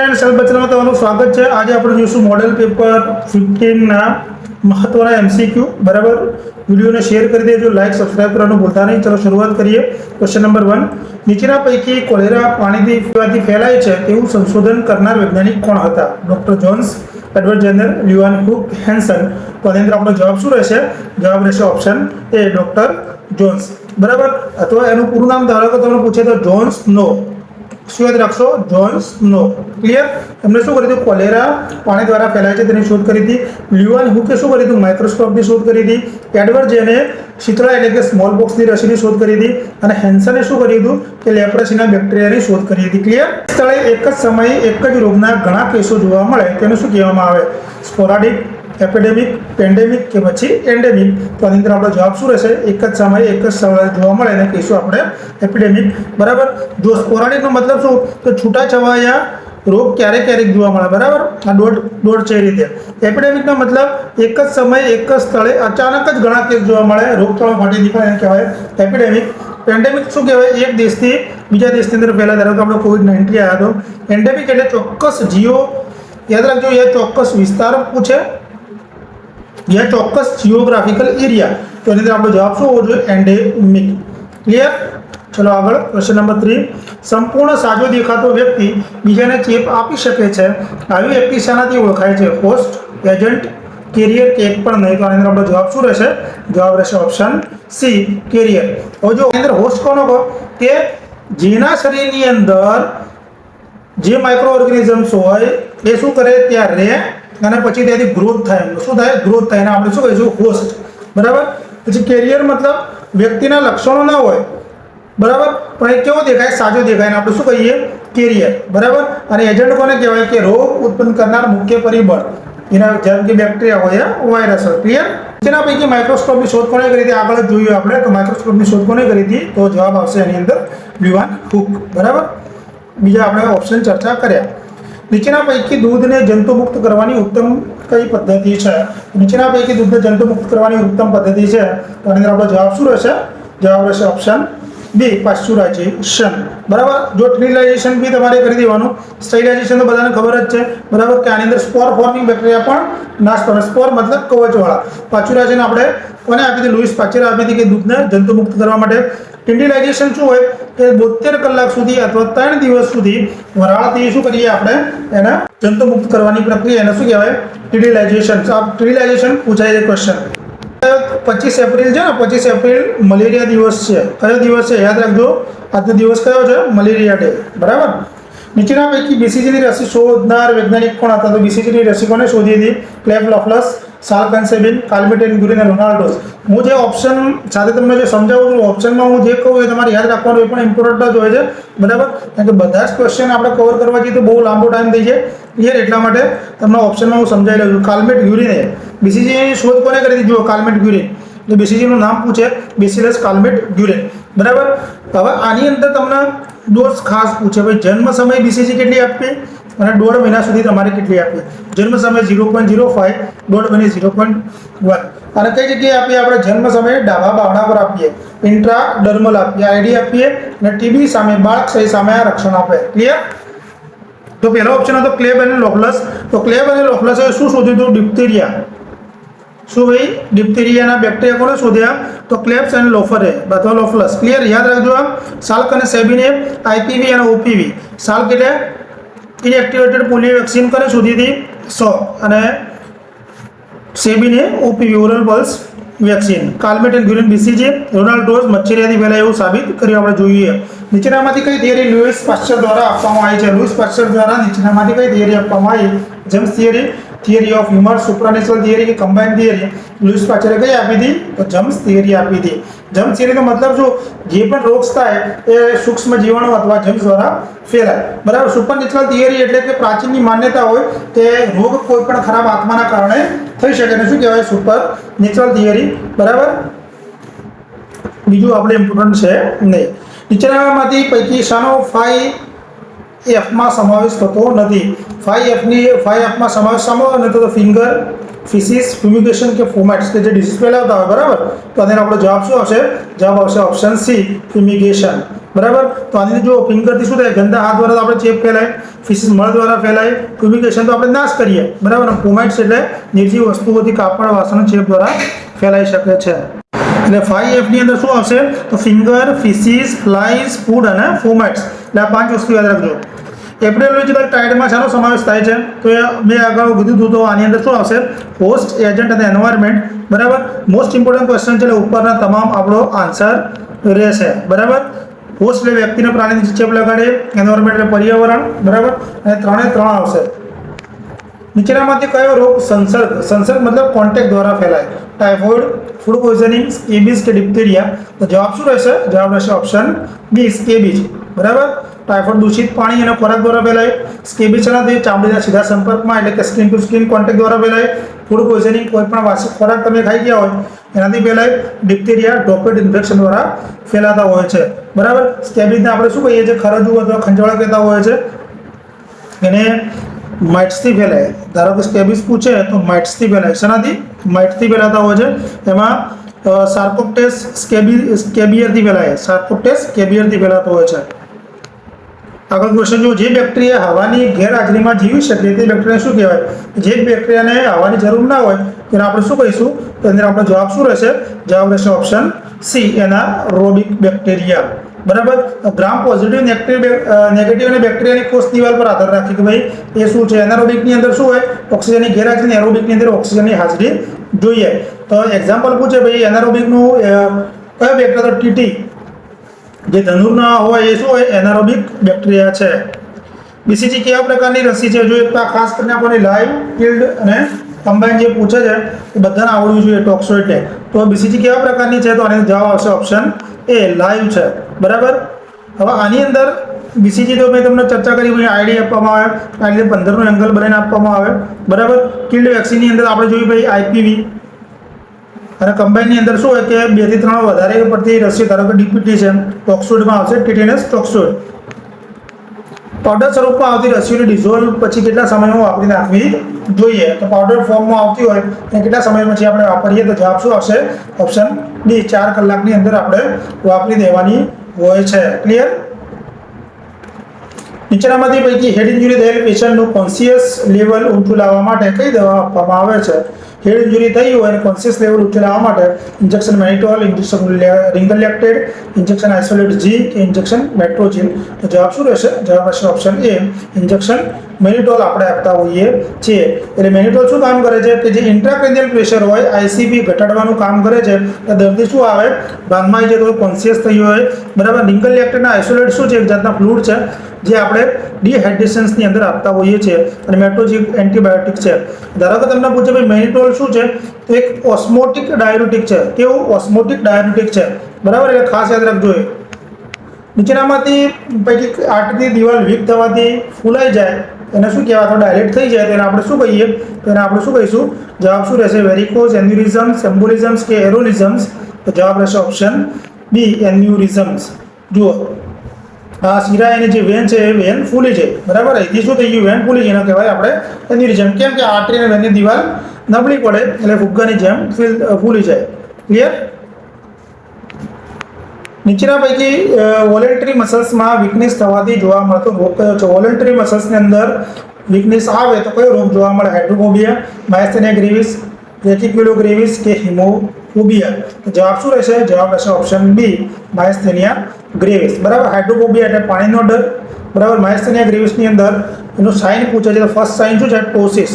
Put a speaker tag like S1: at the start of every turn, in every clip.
S1: And self बचत में स्वागत है। आज आप जो मॉडल पेपर 15 महत्वना एमसीक्यू बराबर वीडियो ने शेर कर दिए। जो लाइक सब्सक्राइब करना भूलता नहीं। चलो शुरुआत करिए। क्वेश्चन नंबर 1, नीचेना पैकी कोलेरा पानी पीवाथी फैलाय छे तेवुं संशोधन करनार वैज्ञानिक कोण हता? Doctor Jones, Edward Jenner, Leeuwenhoek, Hansen. तो आनी अंदर आपणो जवाब शुं रहेशे? जवाब रहेशे ऑप्शन ए, डॉक्टर जोन्स बराबर। अथवा एनुं पूरुं नाम धारो के तमने पूछे तो जोन्स नो। શું યાદ રાખશો? જોન્સ નો। ક્લિયર? એમણે શું કર્યું હતું? કોલેરા પાણી દ્વારા ફેલાય છે તેની શોધ કરી હતી। લ્યુઆન હુકે શું કર્યું હતું? માઇક્રોસ્કોપની શોધ કરી હતી। એડવર્ડ જેને શીતળા એટલે કે સ્મોલ બોક્સની રસીની શોધ કરી હતી। અને હેન્સને શું કર્યું હતું? કે લેપ્રેસીના બેક્ટેરિયાની શોધ કરી હતી। ક્લિયર? સ્થળે એક જ સમયે એક જ રોગના ઘણા કેસો જોવા મળે તેને શું કહેવામાં આવે? સ્પોરાડિક, एपिडेमिक, पेंडेमिक के पछी एंडेमिक। तो आनी अंदर आपणो जवाब शुं रहेशे? एक ज समय एक ज स्थळे जोवा मळे एने कहीशुं आपणे एपिडेमिक बराबर। जो स्पोराडिक नो मतलब शुं? तो छूटाछवाया रोग क्यारे क्यारेक जोवा मळे बराबर। आ डोड़ छे रीते। एपिडेमिक नो मतलब एक ज समय एक ज स्थळे अचानक ज घणा केस जोवा मळे, रोगचाळो फाटी નીકળે એને कहेवाय एपिडेमिक। पेंडेमिक शुं कहेवाय? एक देशथी बीजा देशनी अंदर फैला। धारो के आपणे कोविड-19 आव्यो तो। एंडेमिक एटले चोक्कस जियो, याद राखजो, ये चोक्कस विस्तार पूछे, यह चौक्कस जियोग्राफिकल एरिया। तो एनी अंदर आपणो जवाब शुं होवो जोईए? एंडेमिक। क्लियर? चलो आगळ। क्वेश्चन नंबर 3, संपूर्ण साजो देखातो व्यक्ति बीजाने चेप आपी शके छे आवी व्यक्ति शानाथी ओळखाय छे? होस्ट, एजंट, केरियर के एक पण नहीं। तो आनी अंदर आपणो जवाब शुं रहेशे? जवाब रहेशे ऑप्शन सी, केरियर। हवे जो आनी अंदर होस्ट कोण हो के जेना शरीरनी अंदर जे माइक्रो ऑर्गेनिजम्स होय ए शुं करे त्यां रे અને પછી ત્યાંથી ગ્રોથ થાય। શું થાય? ગ્રોથ થાય એને આપણે શું કહીશું? હોસ્ટ બરાબર। પછી કેરિયર मतलब વ્યક્તિના લક્ષણો ના હોય બરાબર, પણ એ કેવો દેખાય? સાજો દેખાય ને આપણે શું કહીએ? કેરિયર બરાબર। અને એજન્ટ કોને કહેવાય? કે રોગ ઉત્પન્ન કરનાર મુખ્ય પરિબળ, એના જેમ કે બેક્ટેરિયા હોય યા વાયરસ હોય। ક્લિયર? તેના પૈકી માઇક્રોસ્કોપની શોધ કોણે કરી હતી? આગળ જ જોયું આપણે। તો માઇક્રોસ્કોપની શોધ કોણે કરી હતી? તો જવાબ આવશે એની અંદર લ્યુઆન હુક બરાબર। બીજા આપણે ઓપ્શન ચર્ચા કર્યા। નીચેના પૈકી દૂધને જંતુમુક્ત કરવાની ઉત્તમ કઈ પદ્ધતિ છે? નીચેના પૈકી દૂધને જંતુમુક્ત કરવાની ઉત્તમ પદ્ધતિ છે તો આની અંદર આપણો જવાબ શું રહેશે? જવાબ રહેશે ઓપ્શન બી, પાસ્ચુરાઇઝેશન બરાબર। જો સ્ટરીલાઇઝેશન બી તમારે કરી દેવાનું। સ્ટરીલાઇઝેશન તો બધાને ખબર જ છે બરાબર કે આની અંદર સ્પોર ફોર્મિંગ બેક્ટેરિયા પણ નાશ પામે। સ્પોર मतलब કવચવાળા। પાસ્ચુરાઇઝેશન આપણે કોને આપી હતી? લुईस પાસ્ચરે આપી હતી કે દૂધને જંતુમુક્ત કરવા માટે। સ્ટરીલાઇઝેશન શું હોય કે 72 કલાક સુધી અથવા 3 દિવસ સુધી વરાળથી શું કરીએ આપણે? એને જંતુમુક્ત કરવાની પ્રક્રિયા, એને શું કહેવાય? સ્ટરીલાઇઝેશન। આ સ્ટરીલાઇઝેશન પૂછાય છે ક્વેશ્ચન। 25 એપ્રિલ છે ને, 25 એપ્રિલ મલેરિયા દિવસ છે। કયો દિવસ છે? યાદ રાખજો, આજનો દિવસ કયો છે? મલેરિયા ડે બરાબર। નીચેના પૈકી બીસીજીની રસી શોધનાર વૈજ્ઞાનિક કોણ હતા? તો બીસીજીની રસી કોને શોધી હતી? ક્લેબ લોફલસ, સાલ્કન્સેબિન, કાર્બેટેન ગ્યુરિન અને રોનાલ્ડોસ। હું જે ઓપ્શન સાથે તમને જે સમજાવું છું, ઓપ્શનમાં હું જે કહું એ તમારે યાદ રાખવાનું, એ પણ ઇમ્પોર્ટન્ટ જ હોય છે બરાબર। કારણ કે બધા જ ક્વેશ્ચન આપણે કવર કરવા જઈએ તો બહુ લાંબો ટાઈમ થઈ જાય। ક્લિયર? એટલા માટે તમને ઓપ્શનમાં હું સમજાવી લઉં છું। કાર્બેટ ગ્યુરિન, બીસીજીની શોધ કોને કરી હતી? જુઓ, કાર્બેટ ગ્યુરિન। તો બીસીજીનું નામ પૂછે, બેસિલસ કાર્બેટ ગ્યુરિન બરાબર। હવે આની અંદર તમને ડોઝ ખાસ પૂછે, ભાઈ જન્મ સમય બીસીજી કેટલી આપવી અને 1.5 મહિના સુધી તમારે કેટલી આપવી? જન્મ સમય 0.05, 1.5 મહિને 0.1। અને કઈ જગ્યાએ આપીએ આપણે? જન્મ સમયે ડાબા બાવડા પર આપીએ, ઇન્ટ્રાડર્મલ આપીએ, આઈડી આપીએ અને ટીબી સામે, બાળક્ષય સામે આ રક્ષણ આપે। ક્લિયર? તો પહેલો ઓપ્શન હતો ક્લેબ અને લોફલસ। તો ક્લેબ અને લોફલસે શું શોધ્યું હતું? ડિપ્થેરિયા। શું ભાઈ? ડિપ્થેરિયાના બેક્ટેરિયા કોણે શોધ્યા? તો ક્લેબ્સ અને લોફરે અથવા લોફલસ। ક્લિયર? યાદ રાખજો આ સાલ્ક અને સેબિને આઈપીવી અને ઓપીવી। સાલ્ક એટલે ઇનએક્ટિવેટેડ પોલિયો વેક્સિન કોને શોધી હતી? સો। અને સેબિને OPV, oral pulse vaccine. કાર્બેટેન ગ્યુરિન BCG, રોનાલ્ડોસ મચ્છરિયાથી ફેલાય એવું સાબિત કર્યું આપણે જોઈએ। નીચેનામાંથી કઈ થિયરી લुईस પાસ્ચર દ્વારા આપવામાં આવી છે? લुईस પાસ્ચર દ્વારા નીચેનામાંથી કઈ થિયરી આપવામાં આવી? James theory, theory of humour, supernatural theory की कंबाइंड थियरी? लुईस पास्चरे कई आपी थी? तो जम्स थियरी आपी थी। जम्स थियरी का मतलब जो जे पण रोग थाय ए सूक्ष्म जीवाणु अथवा जम्स द्वारा फैलाय बराबर। सुपरनेचुरल थियरी એટલે કે પ્રાચીનની માન્યતા હોય કે રોગ કોઈ પણ ખરાબ આત્માના કારણે થઈ શકે ને શું કહેવાય? સુપરનેચુરલ थियरी બરાબર। બીજું આપણે ઇમ્પોર્ટન્ટ છે નહીં। નીચેનામાંથી પૈકી શાનો 5 એફમાં સમાવેશ થતો નથી. 5Fમાં સમાવેશ શામાં નથી થતો? ફિંગર, ફિશિસ, ફ્યુમિગેશન કે ફોમેટ્સ કે જે ડિસીઝ ફેલાવતા હોય, બરાબર. તો આનો આપણો જવાબ શું આવશે? જવાબ આવશે ઓપ્શન સી, ફ્યુમિગેશન, બરાબર. તો આની જો ફિંગરથી શું થાય? ગંદા હાથ દ્વારા આપણે ચેપ ફેલાય, ફિશિસ મળ દ્વારા ફેલાય, ફ્યુમિગેશન તો આપણે નાશ કરીએ, બરાબર. ફોમેટ્સ એટલે નિર્જીવ વસ્તુઓથી કાપડ, વાસણ, ચેપ દ્વારા ફેલાઈ શકે છે. એટલે 5Fની અંદર શું આવશે? તો ફિંગર, ફિશિસ, ફ્લાઇઝ, ફૂડ અને ફોમેટ્સ. એટલે આ 5 વસ્તુ યાદ રાખજો. એપિડેમિયોલોજીકલ ટાઇડમાં શાનો સમાવેશ થાય છે? તો મેં આગળ કીધું હતું, તો આની અંદર શું આવશે? હોસ્ટ, એજન્ટ અને એન્વાયરમેન્ટ, બરાબર. મોસ્ટ ઇમ્પોર્ટન્ટ ક્વેશ્ચન છે એટલે ઉપરના તમામ આપણો આન્સર રહેશે, બરાબર. હોસ્ટ એટલે વ્યક્તિને પ્રાણીને ચેપ લગાડે, એન્વાયરમેન્ટ એટલે પર્યાવરણ, બરાબર. અને 3 આવશે. નીચેનામાંથી કયો રોગ સંસર્ગ મતલબ કોન્ટેક્ટ દ્વારા ફેલાય? ટાઇફોઇડ, ફૂડ પોઈઝનિંગ, સ્કેબિસ કે ડિપ્થેરિયા? તો જવાબ શું રહેશે? જવાબ રહેશે ઓપ્શન બી, સ્કેબિસ, બરાબર. ટાઇફોઇડ દૂષિત પાણી અને ખોરાક દ્વારા ફેલાય. સ્કેબિસ એનાથી ચામડીના સીધા સંપર્કમાં એટલે કે સ્કિન ટુ સ્કિન કોન્ટેક્ટ દ્વારા ફેલાય. ફૂડ પોઈઝનિંગ કોઈ પણ વાસી ખોરાક તમે ખાઈ ગયા હોય એનાથી ફેલાય. ડિપ્થેરિયા ડ્રોપલેટ ઇન્ફેક્શન દ્વારા ફેલાતા હોય છે, બરાબર. સ્કેબિસને આપણે શું કહીએ છીએ? ખરજવું અથવા ખંજવાળ કહેતા હોય છે. એને માઇટ્સથી ફેલાય. ધારો કે સ્કેબિસ પૂછે તો માઇટ્સથી ફેલાય. શેનાથી? માઇટ્સથી ફેલાતા હોય છે. એમાં સાર્કોપ્ટેસ સ્કેબિયરથી ફેલાય. સાર્કોપ્ટેસ સ્કેબિયરથી ફેલાતો હોય છે. આગળ ક્વેશ્ચન જો, જે બેક્ટેરિયા હવાની ગેરહાજરીમાં જીવી શકે તે બેક્ટેરિયાને શું કહેવાય? જે બેક્ટેરિયાને હવાની જરૂર ના હોય તેને આપણે શું કહીશું? તો એનો આપણો જવાબ શું રહેશે? જવાબ રહેશે ઓપ્શન સી, એનારોબિક બેક્ટેરિયા, બરાબર. ગ્રામ પોઝિટિવ, નેગેટિવ અને બેક્ટેરિયાની કોષ દિવાલ પર આધાર રાખી કે ભાઈ એ શું છે. એનારોબિકની અંદર શું હોય? ઓક્સિજનની ગેરહાજરી. એરોબિકની અંદર ઓક્સિજનની હાજરી જોઈએ. તો એક્ઝામ્પલ પૂછે ભાઈ એનારોબિકનું કયો બેક્ટેરિયા? તો ટીટી. જે ધનુરના હોય એ શું હોય? એનારોબિક બેક્ટેરિયા છે. બીસીજી કેવા પ્રકારની રસી છે? જો એક ખાસ કરીને આપણને લાઈવ, કિલ્ડ અને કમ્બાઈન જે પૂછે છે એ બધાને આવડવું જોઈએ. ટોક્સોઇડ. તો બીસીજી કેવા પ્રકારની છે? તો આનો જવાબ આવશે ઓપ્શન એ, લાઈવ છે, બરાબર. હવે આની અંદર બીસીજી તો મેં તમને ચર્ચા કરી, ભાઈ આઈડી આપવામાં આવે, આઈડી 15નું એંગલ બનાવીને આપવામાં આવે, બરાબર. કિલ્ડ વેક્સિનની અંદર આપણે જોયું ભાઈ આઈપીવી. અને કમ્બાઈનની અંદર શું હોય કે 2 થી 3 વધારે પડતી રસી, ધારો કે ડીપીટી છે. ટોક્સોઇડમાં આવશે ટીટેનસ ટોક્સોઇડ. પાવડર સ્વરૂપમાં આવતી રસીઓને ડિઝોલ્વ પછી કેટલા સમયમાં વાપરી નાખવી જોઈએ? તો પાવડર ફોર્મમાં આવતી હોય તો કેટલા સમય પછી આપણે વાપરીએ? તો જવાબ શું આવશે? ઓપ્શન ડી, 4 કલાકની અંદર આપણે વાપરી દેવાની હોય છે. ક્લિયર? નીચેનામાંથી પૈકી હેડ ઇન્જરી થયેલ પેશન્ટનું કોન્શિયસ લેવલ ઊંચું લાવવા માટે કઈ દવા આપવામાં આવે છે? હેડ ઇન્જરી થઈ હોય અને કોન્શિયસ લેવલ ઊંચું લાવવા માટે ઇન્જેક્શન મેનિટોલ, ઇન્જેક્શન રિંગલેક્ટેડ, ઇન્જેક્શન આઇસોલેટ જી કે ઇન્જેક્શન મેટ્રોજીન? તો જવાબ શું રહેશે? જવાબ રહેશે ઓપ્શન એ, ઇન્જેક્શન મેનિટોલ આપણે આપતા હોઈએ છીએ. એટલે મેનિટોલ શું કામ કરે છે? કે જે ઇન્ટ્રાક્રેનિયલ પ્રેશર હોય આઈસીપી ઘટાડવાનું કામ કરે છે. દર્દી શું આવે? ભાનમાં આવી જાય તો કોન્શિયસ થઈ હોય, બરાબર. રિંગલેક્ટેડના આઇસોલેટ શું છે? એક જાતના ફ્લૂઇડ છે જે આપણે ડિહાઇડ્રેશન્સની અંદર આપતા હોઈએ છીએ. અને મેટ્રોજીન એન્ટીબાયોટિક છે. ધારો કે તમને પૂછે ભાઈ મેનિટોલ શું છે? તો એક ઓસ્મોટિક ડાયુરેટિક છે. કેવું? ઓસ્મોટિક ડાયુરેટિક છે, બરાબર. એટલે ખાસ યાદ રાખજો. નીચેનામાંથી પૈકી આર્ટરી દિવાલ વીક થવાથી ફૂલાઈ જાય એને શું કહેવાય? તો ડાયલેટ થઈ જાય તેને આપણે શું કહીએ? તેને આપણે શું કહીશું? જવાબ શું રહેશે? વેરિકોઝ, એન્યુરિઝમ્સ, એમ્બોલિઝમ્સ કે એરોલિઝમ્સ? તો જવાબ રહેશે ઓપ્શન બી, એન્યુરિઝમ્સ. જુઓ, આ શિરા એની જે વેન છે એ વેન ફૂલી છે, બરાબર. અહીંથી શું થઈ ગયું? વેન ફૂલી છે, એને કહેવાય આપણે એન્યુરિઝમ. કેમ કે આર્ટરી અને વેનની દિવાલ નબળી પડે એટલે ફુગ્ગાની જેમ ફૂલી જાય. ક્લિયર? નીચેના પૈકી વોલેન્ટરી મસલ્સમાં વીકનેસ થવાથી જોવા મળતો રોગ કયો છે? વોલેન્ટરી મસલ્સની અંદર વીકનેસ આવે તો કયો રોગ જોવા મળે? હાઇડ્રોફોબિયા, માયસ્થેનિયા ગ્રેવિસ, રેટિક્યુલો ગ્રેવિસ કે હિમોફોબિયા? તો જવાબ શું રહેશે? જવાબ રહેશે ઓપ્શન બી, માયસ્થેનિયા ગ્રેવિસ, બરાબર. હાઇડ્રોફોબિયા એટલે પાણીનો ડર, બરાબર. માયસ્થેનિયા ગ્રેવિસની અંદર એનું સાઇન પૂછે છે તો ફર્સ્ટ સાઇન શું છે? ટોસિસ,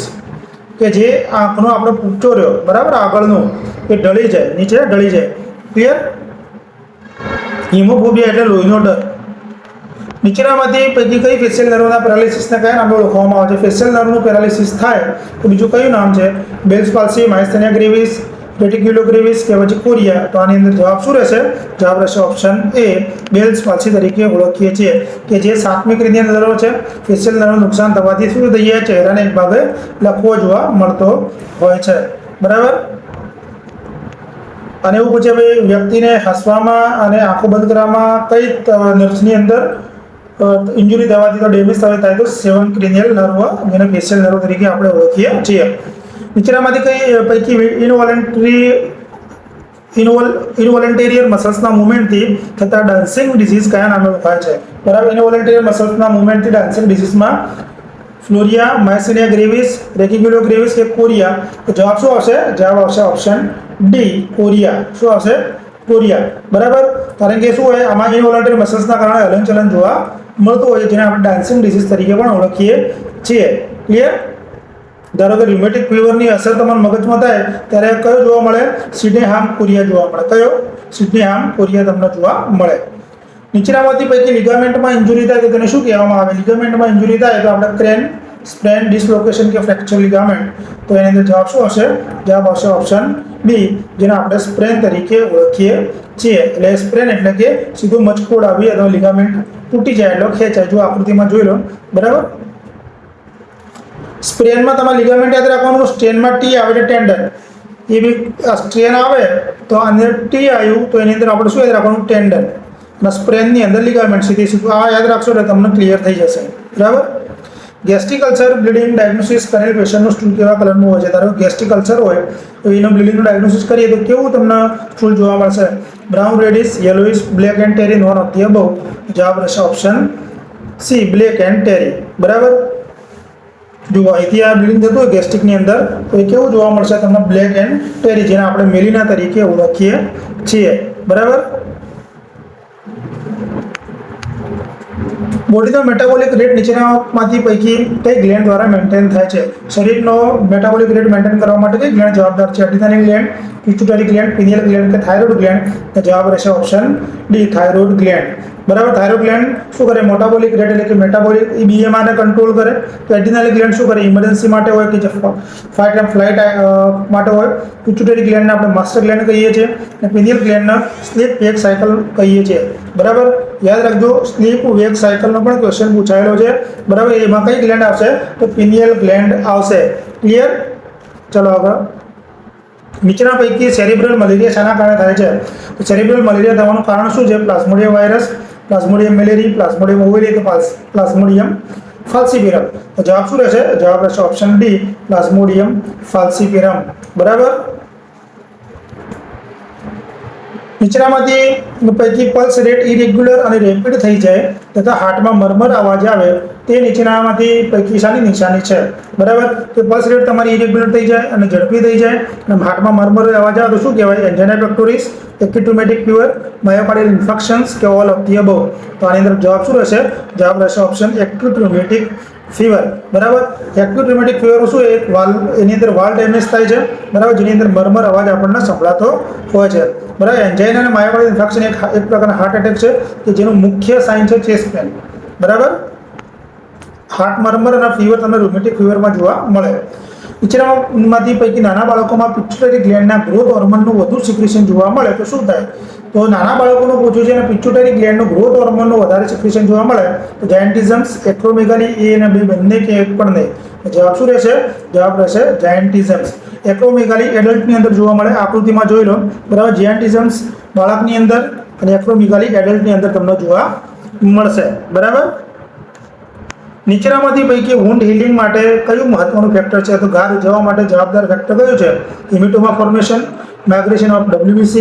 S1: કે જે આંખનો આપણો પૂંચો રહ્યો, બરાબર, આગળનો એ ઢળી જાય, નીચે ઢળી જાય. ક્લિયર? હિમોફોબિયા એટલે લોહીનો ડર. નીચેનામાંથી પૈકી કઈ ફેશિયલ નર્વના પેરાલિસિસને કયા નામે ઓળખવામાં આવે છે? ફેશિયલ નર્વનું પેરાલિસિસ થાય તો બીજું કયું નામ છે? બેલ્સ પાલ્સી, માયસ્થેનિયા ગ્રેવિસ, રેટિક્યુલો ગ્રેવિસ કે પછી કોરિયા? તો આની અંદર જવાબ શું રહેશે? જવાબ રહેશે ઓપ્શન એ, બેલ્સ પાલ્સી તરીકે ઓળખીએ છીએ. કે જે સાત્મિક રીતે નર્વ છે, ફેશિયલ નર્વ નુકસાન થવાથી શું થઈ જાય? ચહેરાને એક ભાગે લખવો જોવા મળતો હોય છે, બરાબર. અને એવું પૂછે ભાઈ વ્યક્તિને હસવામાં અને આંખો બંધ કરવામાં કઈ નર્વ્સની અંદર ઇન્જુરી થવાથી તો ડેમેજ થાય તો 7 ક્રેનિયલ નર્વ જેને ફેશિયલ નર્વ તરીકે આપણે ઓળખીએ છીએ. નીચેનામાંથી કઈ પૈકી ઇનવોલન્ટેરિયર મસલ્સના મૂવમેન્ટથી થતા ડાન્સિંગ ડિઝીઝ કયા નામે ઓળખાય છે? બરાબર, ઇનવોલન્ટેરિયર મસલ્સના મૂવમેન્ટથી ડાન્સિંગ ડિઝીઝમાં ફ્લોરિયા, માયસિનિયા ગ્રેવિસ, રેટિક્યુલો ગ્રેવિસ કે કોરિયા? તો જવાબ શું આવશે? જવાબ આવશે ઓપ્શન ડી, કોરિયા. શું આવશે? કોરિયા. બરાબર, કારણ કે શું હોય, આમાં ઇનવોલન્ટરી મસલ્સના કારણે હલનચલન જોવા મળતું હોય છે, જેને આપણે ડાન્સિંગ ડિઝીઝ તરીકે પણ ઓળખીએ છીએ. ક્લિયર? ધારો કે ર્યુમેટિક ફીવરની અસર તમારા મગજમાં થાય ત્યારે કયો જોવા મળે? સિડનેહામ કોરિયા જોવા મળે. કયો? સિડનેહામ કોરિયા તમને જોવા મળે. નીચેનામાંથી પૈકી લિગામેન્ટમાં ઇન્જુરી થાય તો તેને શું કહેવામાં આવે? લિગામેન્ટમાં ઇન્જુરી થાય તો આપણે ક્રેન, સ્પ્રેન, ડિસલોકેશન કે ફ્રેક્ચર લિગામેન્ટ. તો એની અંદર જવાબ શું હશે? જવાબ આવશે ઓપ્શન બી, જેને આપણે સ્પ્રેન તરીકે ઓળખીએ છીએ. એટલે સ્પ્રેન એટલે કે સીધું મચકોડ આવી અથવા લિગામેન્ટ તૂટી જાય એટલે ખેંચાય. જો આકૃતિમાં જોઈ લો. બરાબર, સ્પ્રેનમાં તમારે લિગામેન્ટ યાદ રાખવાનું, સ્ટ્રેનમાં ટી આવે એટલે ટેન્ડન. એ બી સ્ટ્રેન આવે તો અંદર ટી આવ્યું તો એની અંદર આપણે શું યાદ રાખવાનું? ટેન્ડન. અને સ્પ્રેનની અંદર લિગામેન્ટ. સીધું આ યાદ રાખશો એટલે તમને ક્લિયર થઈ જશે. બરાબર, ગેસ્ટ્રિક અલ્સર બ્લીડિંગ ડાયગ્નોસિસ કરેલ પેશન્ટનું સ્ટૂલ કેવા કલરનું હોય છે? ધારો ગેસ્ટ્રિક અલ્સર હોય તો એનો બ્લીડિંગનું ડાયગ્નોસિસ કરીએ તો કેવું તમને સ્ટૂલ જોવા મળશે? Brown, reddish, yellowish, black and tarry, none of the above. જવાબ રહેશે option C, black and tarry. બરાબર, જો અહીંથી આ બ્લીડિંગ થતું હોય ગેસ્ટ્રિકની અંદર તો એ કેવું જોવા મળશે તમને? બ્લેક એન્ડ ટેરી, જેને આપણે મેલિના તરીકે ઓળખીએ છીએ. બરાબર, બોડીનો મેટાબોલિક રેટ નીચેનામાંથી પૈકી કઈ ગ્લેન્ડ દ્વારા મેન્ટેન થાય છે? શરીરનો મેટાબોલિક રેટ મેન્ટેન કરવા માટે કઈ ગ્લેન્ડ જવાબદાર છે? Adrenaline gland, pituitary gland, pineal gland કે થાઇરોઇડ ગ્લેન્ડ? તો જવાબ રહેશે ઓપ્શન ડી, થાઇરોઇડ ગ્લેન્ડ. બરાબર, થાઇરોઇડ ગ્લેન્ડ શું કરે? મેટાબોલિક રેટ એટલે કે મેટાબોલિક BMR ને કંટ્રોલ કરે. તો એડ્રીનાલિન ગ્લેન્ડ શું કરે? ઇમરજન્સી માટે હોય કે જે ફાઇટ એન્ડ ફ્લાઇટ માટે હોય. પિટ્યુટરી ગ્લેન્ડને આપણે માસ્ટર ગ્લેન્ડ કહીએ છીએ અને પિનિયલ ગ્લેન્ડને સ્લીપ વેક સાયકલ કહીએ છીએ. બરાબર, યાદ રાખજો, સ્લીપ વેક સાયકલનો પણ ક્વેશ્ચન પૂછાયેલો છે. બરાબર, એમાં કઈ ગ્લેન્ડ આવશે? તો પિનિયલ ગ્લેન્ડ આવશે. ક્લિયર? ચલો આગળ. નીચેના પૈકી સેરિબ્રલ મલેરિયા શાના કારણે થાય છે? તો સેરિબ્રલ મલેરિયા થવાનું કારણ શું છે? Plasmodium virus, plasmodium malariae, plasmodium ovale કે પ્લાઝ્મોડિયમ ફાલ્સીપેરમ? તો જવાબ શું રહેશે? જવાબ રહેશે ઓપ્શન ડી, પ્લાઝ્મોડિયમ ફાલ્સીપેરમ. બરાબર, નીચેનામાંથી પૈકી પલ્સ રેટ ઇરેગ્યુલર અને રેપિડ થઈ જાય તથા હાર્ટમાં મરમર અવાજ આવે તે નીચેનામાંથી પૈકી શાની નિશાની છે? બરાબર, તો પલ્સ રેટ તમારી ઇરેગ્યુલર થઈ જાય અને ઝડપી થઈ જાય અને હાર્ટમાં મરમર અવાજ આવે તો શું કહેવાય? એન્જાઇના પેક્ટોરિસ, એક્યુટ રુમેટિક ફીવર, માયોકાર્ડિયલ ઇન્ફેક્શન્સ કે ઓલ ઓફ ધી અબવ? તો આની અંદર જવાબ શું રહેશે? જવાબ રહેશે ઓપ્શન એક્યુટ રુમેટિક ફીવર. બરાબર, એક્યુટ રુમેટિક ફીવર શું? એક વાલ્વ, એની અંદર વાલ્વ ડેમેજ થાય છે. બરાબર, જેની અંદર મરમર અવાજ આપણને સંભળાતો હોય છે. બરાબર, એન્જાઇના અને માયોકાર્ડિયલ ઇન્ફેક્શન એક પ્રકારના હાર્ટ એટેક છે કે જેનું મુખ્ય સાઇન છે ચેસ્ટ પેન. બરાબર, હાર્ટ મરમર અને ફીવર તમને રુમેટિક ફીવરમાં જોવા મળે. નીચેનામાંથી પૈકી નાના બાળકોમાં પિટ્યુટરી ગ્લેન્ડના ગ્રોથ હોર્મોનનું વધુ સિક્રેશન જોવા મળે તો શું થાય? તો નાના બાળકોનું પૂછ્યું છે અને પિટ્યુટરી ગ્લેન્ડનું ગ્રોથ હોર્મોનનું વધારે સિક્રેશન જોવા મળે તો જાયન્ટિઝમ્સ, એક્રોમેગાલી, એ અને બી બંને કે એક પણ નહીં? જવાબ શું રહેશે? જવાબ રહેશે જાયન્ટિઝમ્સ. એક્રોમેગાલી એડલ્ટની અંદર જોવા મળે. આકૃતિમાં જોઈ લો. બરાબર, જાયન્ટિઝમ્સ બાળકની અંદર અને એક્રોમેગાલી એડલ્ટની અંદર તમને જોવા મળશે. બરાબર, નીચેનામાંથી પૈકી વુન્ડ હીલિંગ માટે કયું મહત્વનું ફેક્ટર છે? તો ઘા ઉજવવા માટે જવાબદાર ફેક્ટર કયું છે? હિમેટોમા ફોર્મેશન, માઇગ્રેશન ઓફ WBC,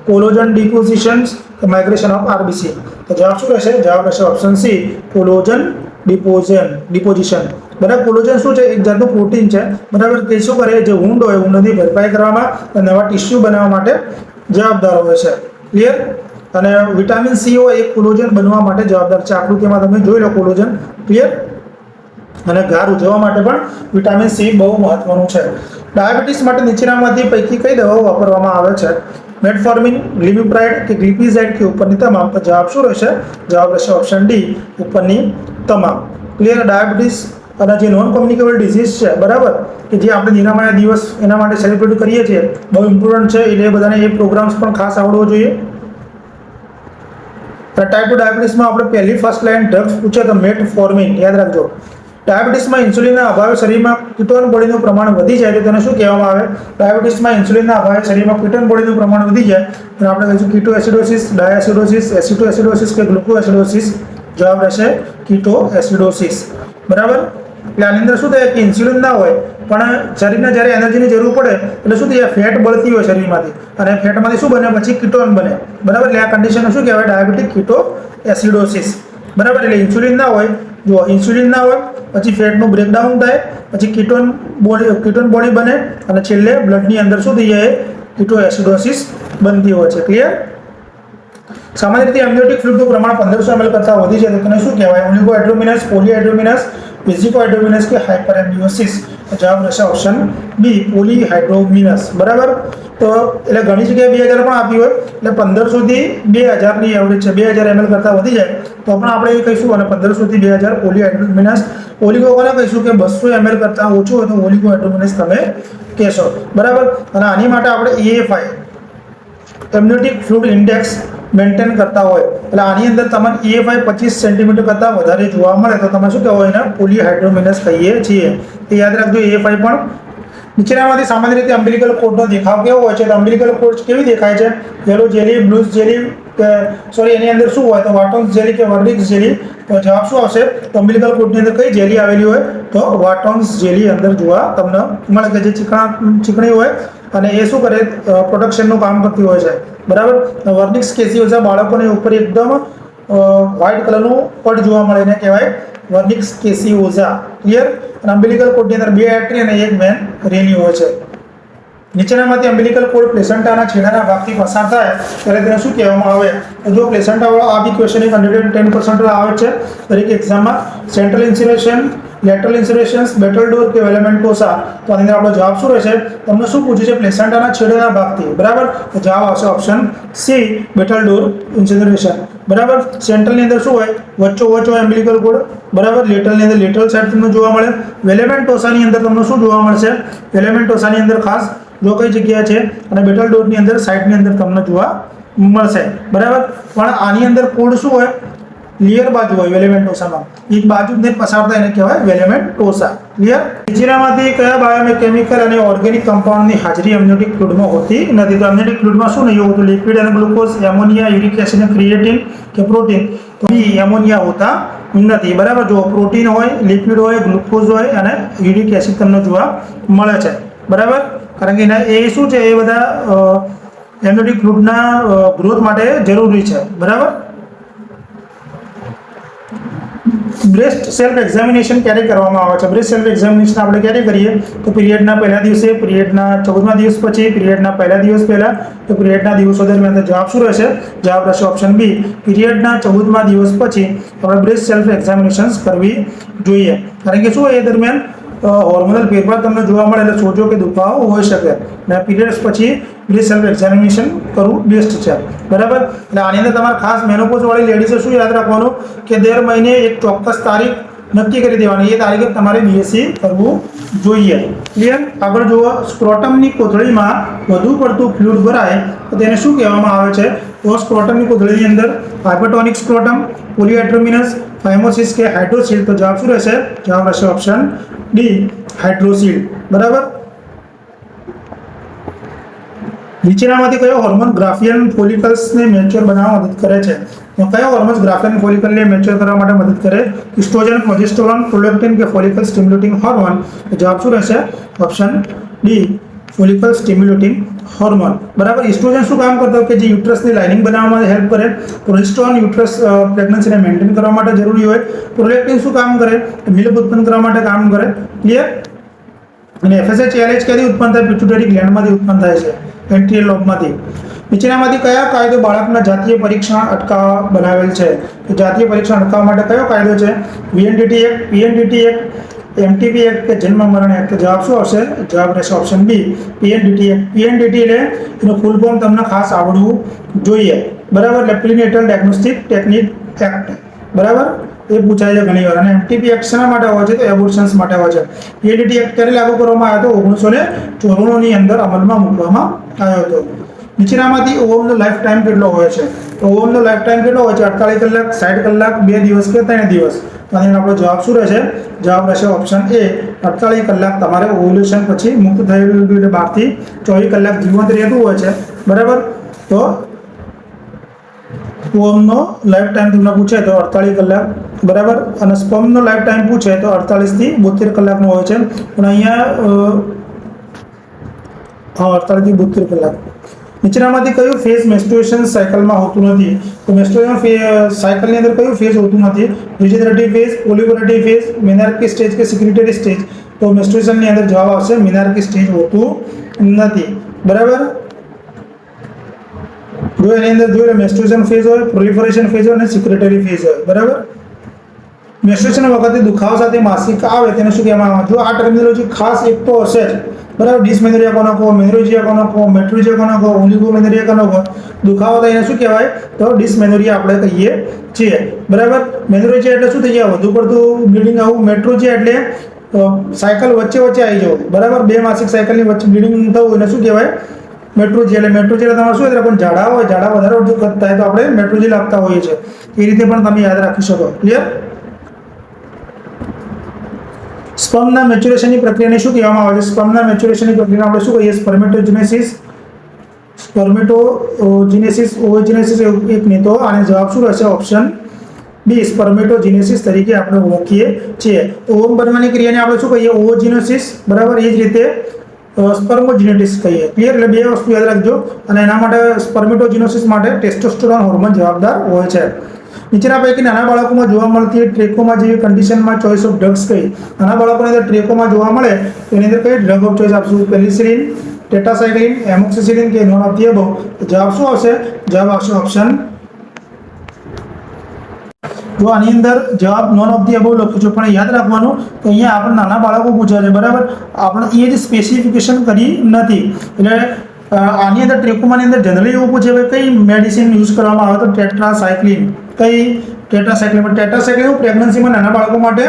S1: કોલોજન ડિપોઝિશન્સ કે માઇગ્રેશન ઓફ RBC? તો જવાબ શું રહેશે? જવાબ રહેશે ઓપ્શન સી, કોલોજન ડિપોઝિશન. બરાબર, કોલોજન શું છે? એક જાતનું પ્રોટીન છે. બરાબર, તે શું કરે? જે વુન્ડ હોય વુન્ડની ભરપાઈ કરવામાં અને નવા ટિશ્યુ બનાવવા માટે જવાબદાર હોય છે. ક્લિયર? અને વિટામિન સી હોય એ કોલોજન બનવા માટે જવાબદાર છે. આકૃતિમાં તમે જોઈ લો કોલોજન. ક્લિયર? અને ઘા ઉજવવા માટે પણ વિટામિન સી બહુ મહત્વનું છે. ડાયાબિટીસ માટે નીચેનામાંથી પૈકી કઈ દવાઓ વાપરવામાં આવે છે? મેટફોર્મિન, ગ્લિમિપ્રાઇડ કે ગ્લિપિઝાઇડ કે ઉપરની તમામ? તો જવાબ શું રહેશે? જવાબ રહેશે ઓપ્શન ડી, ઉપરની તમામ. ક્લિયર? ડાયાબિટીસ અને જે નોન કોમ્યુનિકેબલ ડિઝીઝ છે, બરાબર, કે જે આપણે નિરામય દિવસ એના માટે સેલિબ્રેટ કરીએ છીએ, બહુ ઇમ્પોર્ટન્ટ છે. એટલે બધાને એ પ્રોગ્રામ્સ પણ ખાસ આવડવો જોઈએ. ટાઈપ 2 ડાયાબિટીસમાં આપણે પહેલી ફર્સ્ટ લાઇન ડ્રગ્સ પૂછે તો મેટફોર્મિન યાદ રાખજો. ડાયાબિટીસમાં ઇન્સ્યુલિનના અભાવે શરીરમાં કીટોન બોડીનું પ્રમાણ વધી જાય તો તેને શું કહેવામાં આવે? ડાયાબિટીસમાં ઇન્સ્યુલિનના અભાવે શરીરમાં કીટોન બોડીનું પ્રમાણ વધી જાય તો આપણે કહીશું કીટો એસિડોસિસ, ડાયએસિડોસિસ, એસિટો એસિડોસિસ કે ગ્લુકો એસિડોસિસ જવાબ રહેશે કીટોએસિડોસિસ. બરાબર. એટલે આની અંદર શું થાય કે ઇન્સ્યુલિન ના હોય પણ શરીરને જ્યારે એનર્જીની જરૂર પડે એટલે શું થાય ફેટ બળતી હોય શરીરમાંથી અને ફેટમાંથી શું બને પછી કીટોન બને. બરાબર. એટલે આ કન્ડિશનને શું કહેવાય ડાયાબિટીક કીટોએસિડોસિસ. બરાબર. એટલે ઇન્સ્યુલિન ના હોય, જો ઇન્સ્યુલિન ના હોય પછી ફેટનું બ્રેકડાઉન થાય, પછી કીટોન બોડી બને અને છેલ્લે બ્લડની અંદર શું થઈ જાય કીટોએસિડોસિસ બનતી હોય છે. ક્લિયર. સામાન્ય રીતે એમ્નિયોટિક ફ્લુઇડનું પ્રમાણ 1500 ml કરતાં વધી જાય તો તેને શું કહેવાય? ઓલિગોહાઇડ્રોમિનસ, પોલીહાઇડ્રોમિનસ, વેઝિકોહાઇડ્રોમિનસ કે હાઇપરએમ્નિયોસિસ. જવાબ રહેશે ઓપ્શન બી પોલીહાઇડ્રોમિનસ. બરાબર. તો એટલે ઘણી જગ્યાએ 2000 પણ આપી હોય એટલે 1500 થી 2000 ની એવરેજ છે. 2000 ml કરતાં વધી જાય તો પણ આપણે એ કહીશું અને 1500 થી 2000 પોલીહાઇડ્રોમિનસ. ઓલિગો કોને કહીશું કે 200 ml કરતાં ઓછું હોય તો ઓલિગોહાઇડ્રોમિનસ તમે કહેશો. બરાબર. અને આની માટે આપણે EFI એમ્નિયોટિક ફ્લુઇડ ઇન્ડેક્સ મેન્ટેન કરતા હોય એટલે આની અંદર તમને EFI 25 સેન્ટીમીટર કરતાં વધારે જોવા મળે તો તમે શું કહેવાય એને પોલીહાઇડ્રોમિનસ કહીએ છીએ. એ યાદ રાખજો. EFI પણ નીચેનામાંથી સામાન્ય રીતે અમ્બિલિકલ કોર્ડનો દેખાવ કેવો હોય છે? તો અમ્બિલિકલ કોર્ડ કેવી દેખાય છે? Yellow jelly, blue jelly, sorry એની અંદર શું હોય તો વાટોન્સ જેલી કે વર્નિક્સ જેલી. તો જવાબ શું આવશે? તો અમ્બિલિકલ કોર્ડની અંદર કઈ જેલી આવેલી હોય તો વાટોન્સ જેલી અંદર જોવા તમને મળે કે જે ચીકણી હોય અને એ શું કરે પ્રોટેક્શનનું કામ કરતી હોય છે. બરાબર. વર્નિક્સ કેસિયોઝા બાળકોની ઉપર એકદમ વ્હાઇટ કલરનું પડ જોવા મળે એને કહેવાય વર્નિક્સ કેસિયોઝા. ક્લિયર. અને અમ્બિલિકલ કોર્ડની અંદર 2 આર્ટરી અને 1 વેન રહેલી હોય છે. નીચેનામાંથી અમ્બિલિકલ કોર્ડ પ્લેસેન્ટાના છેડાના ભાગથી પસાર થાય ત્યારે તેને શું કહેવામાં આવે? તો જો પ્લેસેન્ટાવાળો આ બી ક્વેશ્ચન 110% આવે છે દરેક એક્ઝામમાં. સેન્ટ્રલ ઇન્સ્યુરેશન, લેટરલ ઇન્સ્યુરેશન્સ, બેટલ ડોર કે વેલેમેન્ટોસા. તો આની અંદર આપણો જવાબ શું રહેશે? તમને શું પૂછ્યું છે? પ્લેસેન્ટાના છેડાના ભાગથી. બરાબર. તો જવાબ આવશે ઓપ્શન સી બેટલ ડોર ઇન્સ્યુરેશન. બરાબર. સેન્ટ્રલની અંદર શું હોય? વચ્ચોવચ્ચ હોય અમ્બિલિકલ કોર્ડ. બરાબર. લેટરલની અંદર લેટરલ સાઈડ તમને જોવા મળે. વેલેમેન્ટોસાની અંદર તમને શું જોવા મળશે? વેલેમેન્ટોસાની અંદર ખાસ જો કઈ જગ્યા છે અને બેટલ ડોરની અંદર સાઈડની અંદર તમને જોવા મળશે. બરાબર. પણ આની અંદર કોડ શું હોય? ક્લિયર બાજુ હોય વેલેમેન્ટોસામાં. એક બાજુ જ પસાર થાય એને કહેવાય વેલેમેન્ટોસા. ક્લિયર. નીચેનામાંથી કયા બાયોકેમિકલ અને ઓર્ગેનિક કમ્પાઉન્ડની હાજરી એમ્નિયોટિક ફ્લુઇડમાં હોતી નથી? તો એમ્નિયોટિક ફ્લુઇડમાં શું નહીં હોતું? લિપિડ અને ગ્લુકોઝ, એમોનિયા, યુરિક એસિડ અને ક્રિએટિન કે પ્રોટીન. તો એમોનિયા હોતા નથી. બરાબર. જો પ્રોટીન હોય, લિપિડ હોય, ગ્લુકોઝ હોય અને યુરિક એસિડ તમને જોવા મળે છે. બરાબર. કારણ કે એના એ શું છે? એ બધા એમ્નિયોટિક ફ્લુઇડના ગ્રોથ માટે જરૂરી છે. બરાબર. બ્રેસ્ટ સેલ્ફ એક્ઝામિનેશન ક્યારે કરવામાં આવે છે? બ્રેસ્ટ સેલ્ફ એક્ઝામિનેશન આપણે ક્યારે કરીએ? તો પીરિયડના પહેલા દિવસે, પીરિયડના 14મા દિવસ પછી, પીરિયડના પહેલા દિવસ પહેલા તો પીરિયડના દિવસો દરમિયાન. તો જવાબ શું રહેશે? જવાબ રહેશે ઓપ્શન બી પીરિયડના 14મા દિવસ પછી આપણે બ્રેસ્ટ સેલ્ફ એક્ઝામિનેશન કરવી જોઈએ. કારણ કે શું એ દરમિયાન હોર્મોનલ ફેરફાર તમને જોવા મળે એટલે સોજો કે દુખાવો હોઈ શકે અને પીરિયડ્સ પછી બ્રેસ્ટ સેલ્ફ એક્ઝામિનેશન કરવું બેસ્ટ છે. બરાબર. એટલે આની અંદર તમારે ખાસ મેનોપોઝવાળી લેડીઝે શું યાદ રાખવાનું કે દર મહિને એક ચોક્કસ તારીખ નક્કી કરી દેવાની. એ તારીખે તમારે બીએસસી કરવું જોઈએ. ક્લિયર. આગળ જુઓ. સ્ક્રોટમની કોથળીમાં વધુ પડતું ફ્લુઇડ ભરાય તો તેને શું કહેવામાં આવે છે? તો સ્ક્રોટમની કોથળીની અંદર હાઇપરટોનિક સ્ક્રોટમ, પોલીહાઇડ્રોમિનસ, ફાઇમોસિસ કે હાઇડ્રોસીલ. તો જવાબ શું રહેશે? જવાબ રહેશે ઓપ્શન ડી હાઇડ્રોસીલ. બરાબર. નીચેનામાંથી કયો હોર્મોન ગ્રાફિયન ફોલિકલ્સને મેચ્યોર બનાવવા મદદ કરે છે? તો કયો હોર્મોન ગ્રાફિયન ફોલિકલને મેચ્યોર કરવા માટે મદદ કરે? ઇસ્ટ્રોજન, પ્રોજેસ્ટેરોન, પ્રોલેક્ટિન કે ફોલિકલ સ્ટિમ્યુલેટિંગ હોર્મોન. તો જવાબ શું રહેશે? Option D follicle stimulating hormone. બરાબર. ઇસ્ટ્રોજન શું કામ કરતો કે જે યુટ્રસની લાઇનિંગ બનાવવામાં હેલ્પ કરે. પ્રોજેસ્ટેરોન યુટ્રસ પ્રેગ્નન્સીને મેન્ટેન કરવા માટે જરૂરી હોય. પ્રોલેક્ટિન શું કામ કરે? મિલ્ક ઉત્પન્ન કરવા માટે કામ કરે. ક્લિયર. અને FSH LH ક્યાંથી ઉત્પન્ન થાય? પિટ્યુટરી ગ્લેન્ડમાંથી ઉત્પન્ન થાય છે, એન્ટ્રીયલ લોબમાંથી. નીચેનામાંથી કયા કાયદો બાળકના જાતીય પરીક્ષણ અટકાવવા બનાવેલ છે? તો જાતીય પરીક્ષણ અટકાવવા માટે કયો કાયદો છે? VNDT act, PNDT act, MTP act કે જન્મ મરણ એક્ટ. તો જવાબ શું આવશે? જવાબ રહેશે option B PNDT act. PNDT એટલે એનું ફૂલ ફોર્મ તમને ખાસ આવડવું જોઈએ. બરાબર. એટલે પ્રીનેટલ ડાયગ્નોસ્ટિક ટેકનિક એક્ટ. બરાબર. એ પૂછાય છે ઘણી વાર. અને MTP એક્ટ શેના માટે હોય છે? તો એબોર્શન્સ માટે હોય છે. PNDT એક્ટ ક્યારે લાગુ કરવામાં આવ્યો હતો? 1994 ની અંદર અમલમાં મૂકવામાં આવ્યો હતો. નીચેનામાંથી ઓવમનો લાઈફ ટાઈમ કેટલો હોય છે? તો ઓવમનો લાઈફ ટાઈમ કેટલો હોય છે? 48 કલાક, 60 કલાક, 2 દિવસ કે 3 દિવસ. તો આનો આપણો જવાબ શું રહેશે? જવાબ રહેશે ઓપ્શન એ 48 કલાક. તમારે ઓવ્યુલેશન પછી મુક્ત થયેલું એટલે 12 થી 24 કલાક જીવંત રહેતું હોય છે. બરાબર. તો ઓમનો લાઈફ ટાઈમ તમને પૂછે તો 48 કલાક, બરાબર. અને સ્પર્મનો લાઈફ ટાઈમ પૂછે તો 48 થી 72 કલાકનો હોય છે. પણ અહીંયા 48 થી 72 કલાક. નીચેનામાંથી કયું ફેઝ મેન્સ્ટ્રુએશન સાયકલમાં હોતું નથી? તો મેન્સ્ટ્રુએશન સાયકલની અંદર કયું ફેઝ હોતું નથી? વેજેટેટિવ ફેઝ, ઓલિગોરેટિવ ફેઝ, મિનાર્કી સ્ટેજ કે સિક્રેટરી સ્ટેજ? તો મેન્સ્ટ્રુએશનની અંદર જવાબ આવશે મિનાર્કી સ્ટેજ હોતું નથી, બરાબર. જો એની અંદર જોઈએ મેન્સ્ટ્રુએશન ફેઝ હોય, પ્રોલિફરેશન ફેઝ હોય અને સિક્રેટરી ફેઝ હોય, બરાબર. મેન્સ્ટ્રુએશન વખતે દુખાવા સાથે માસિક આવે તેને શું કહેવામાં આવે? જો આ ટર્મિનોલોજી ખાસ એક તો હશે જ, બરાબર. ડિસમેનોરિયા કોનો કહો, મેનોરેજિયા કોનો કહો, મેટ્રોજિયા કોનો કહો, ઓલિગોમેનોરિયા કોનો કહો? દુખાવો થાય એને શું કહેવાય? તો ડિસમેનોરિયા આપણે કહીએ છીએ, બરાબર. મેનોરેજિયા એટલે શું થઈ જાય? વધુ પડતું બ્લીડિંગ આવું. મેટ્રોજિયા એટલે સાયકલ વચ્ચે વચ્ચે આવી જવું, બરાબર. બે માસિક સાયકલની વચ્ચે બ્લીડિંગ થવું એને શું કહેવાય? મેટ્રોજેલ. એટલે મેટ્રોજેલ તમારે શું થાય? પણ ઝાડા હોય, ઝાડા વધારે વખત થાય તો આપણે મેટ્રોજેલ આપતા હોઈએ છીએ. એ રીતે પણ તમે યાદ રાખી શકો. ક્લિયર? સ્પર્મના મેચ્યુરેશનની પ્રક્રિયાને શું કહેવામાં આવે છે? સ્પર્મના મેચ્યુરેશનની પ્રક્રિયાને આપણે શું કહીએ? સ્પર્મેટોજેનેસિસ, સ્પર્મેટોજેનેસિસ, ઓવોજેનેસિસ એક નહીં. તો આનો જવાબ શું રહેશે? ઓપ્શન બી, સ્પર્મેટોજેનેસિસ તરીકે આપણે ઓળખીએ છીએ. ઓવમ બનવાની ક્રિયાને આપણે શું કહીએ? ઓવોજેનેસિસ, બરાબર. એ જ રીતે સ્પર્મોજેનેટિસ કહીએ. ક્લિયર? એટલે બે વસ્તુ યાદ રાખજો. અને એના માટે સ્પર્મેટોજેનેસિસ માટે ટેસ્ટોસ્ટેરોન હોર્મોન જવાબદાર હોય છે. નીચેના પૈકી નાના બાળકોમાં જોવા મળતી ટ્રેકોમા જેવી કન્ડિશનમાં ચોઇસ ઓફ ડ્રગ્સ કઈ? નાના બાળકોની અંદર ટ્રેકોમા જોવા મળે તો એની અંદર કઈ ડ્રગ ઓફ ચોઇસ આપશું? પેનિસિલિન, ટેટ્રાસાઇક્લિન, એમોક્સિસિલિન કે નોન ઓફ ધી અબવ? જવાબ શું આવશે? જવાબ આવશે ઓપ્શન. જો આની અંદર જવાબ નોન ઓફ ધી અબવ લખ્યું છે, પણ યાદ રાખવાનું કે અહીંયા આપણે નાના બાળકો પૂછ્યા છે, બરાબર. આપણે એ જ સ્પેસિફિકેશન કરી નથી. એટલે આની અંદર ટ્રેકોમાની અંદર જનરલી એવું પૂછે કે કઈ મેડિસિન યુઝ કરવામાં આવે? તો ટેટ્રાસાઇક્લિન. કઈ? ટેટ્રાસાઇક્લિન. પણ ટેટ્રાસાઇક્લિન પ્રેગ્નન્સીમાં નાના બાળકો માટે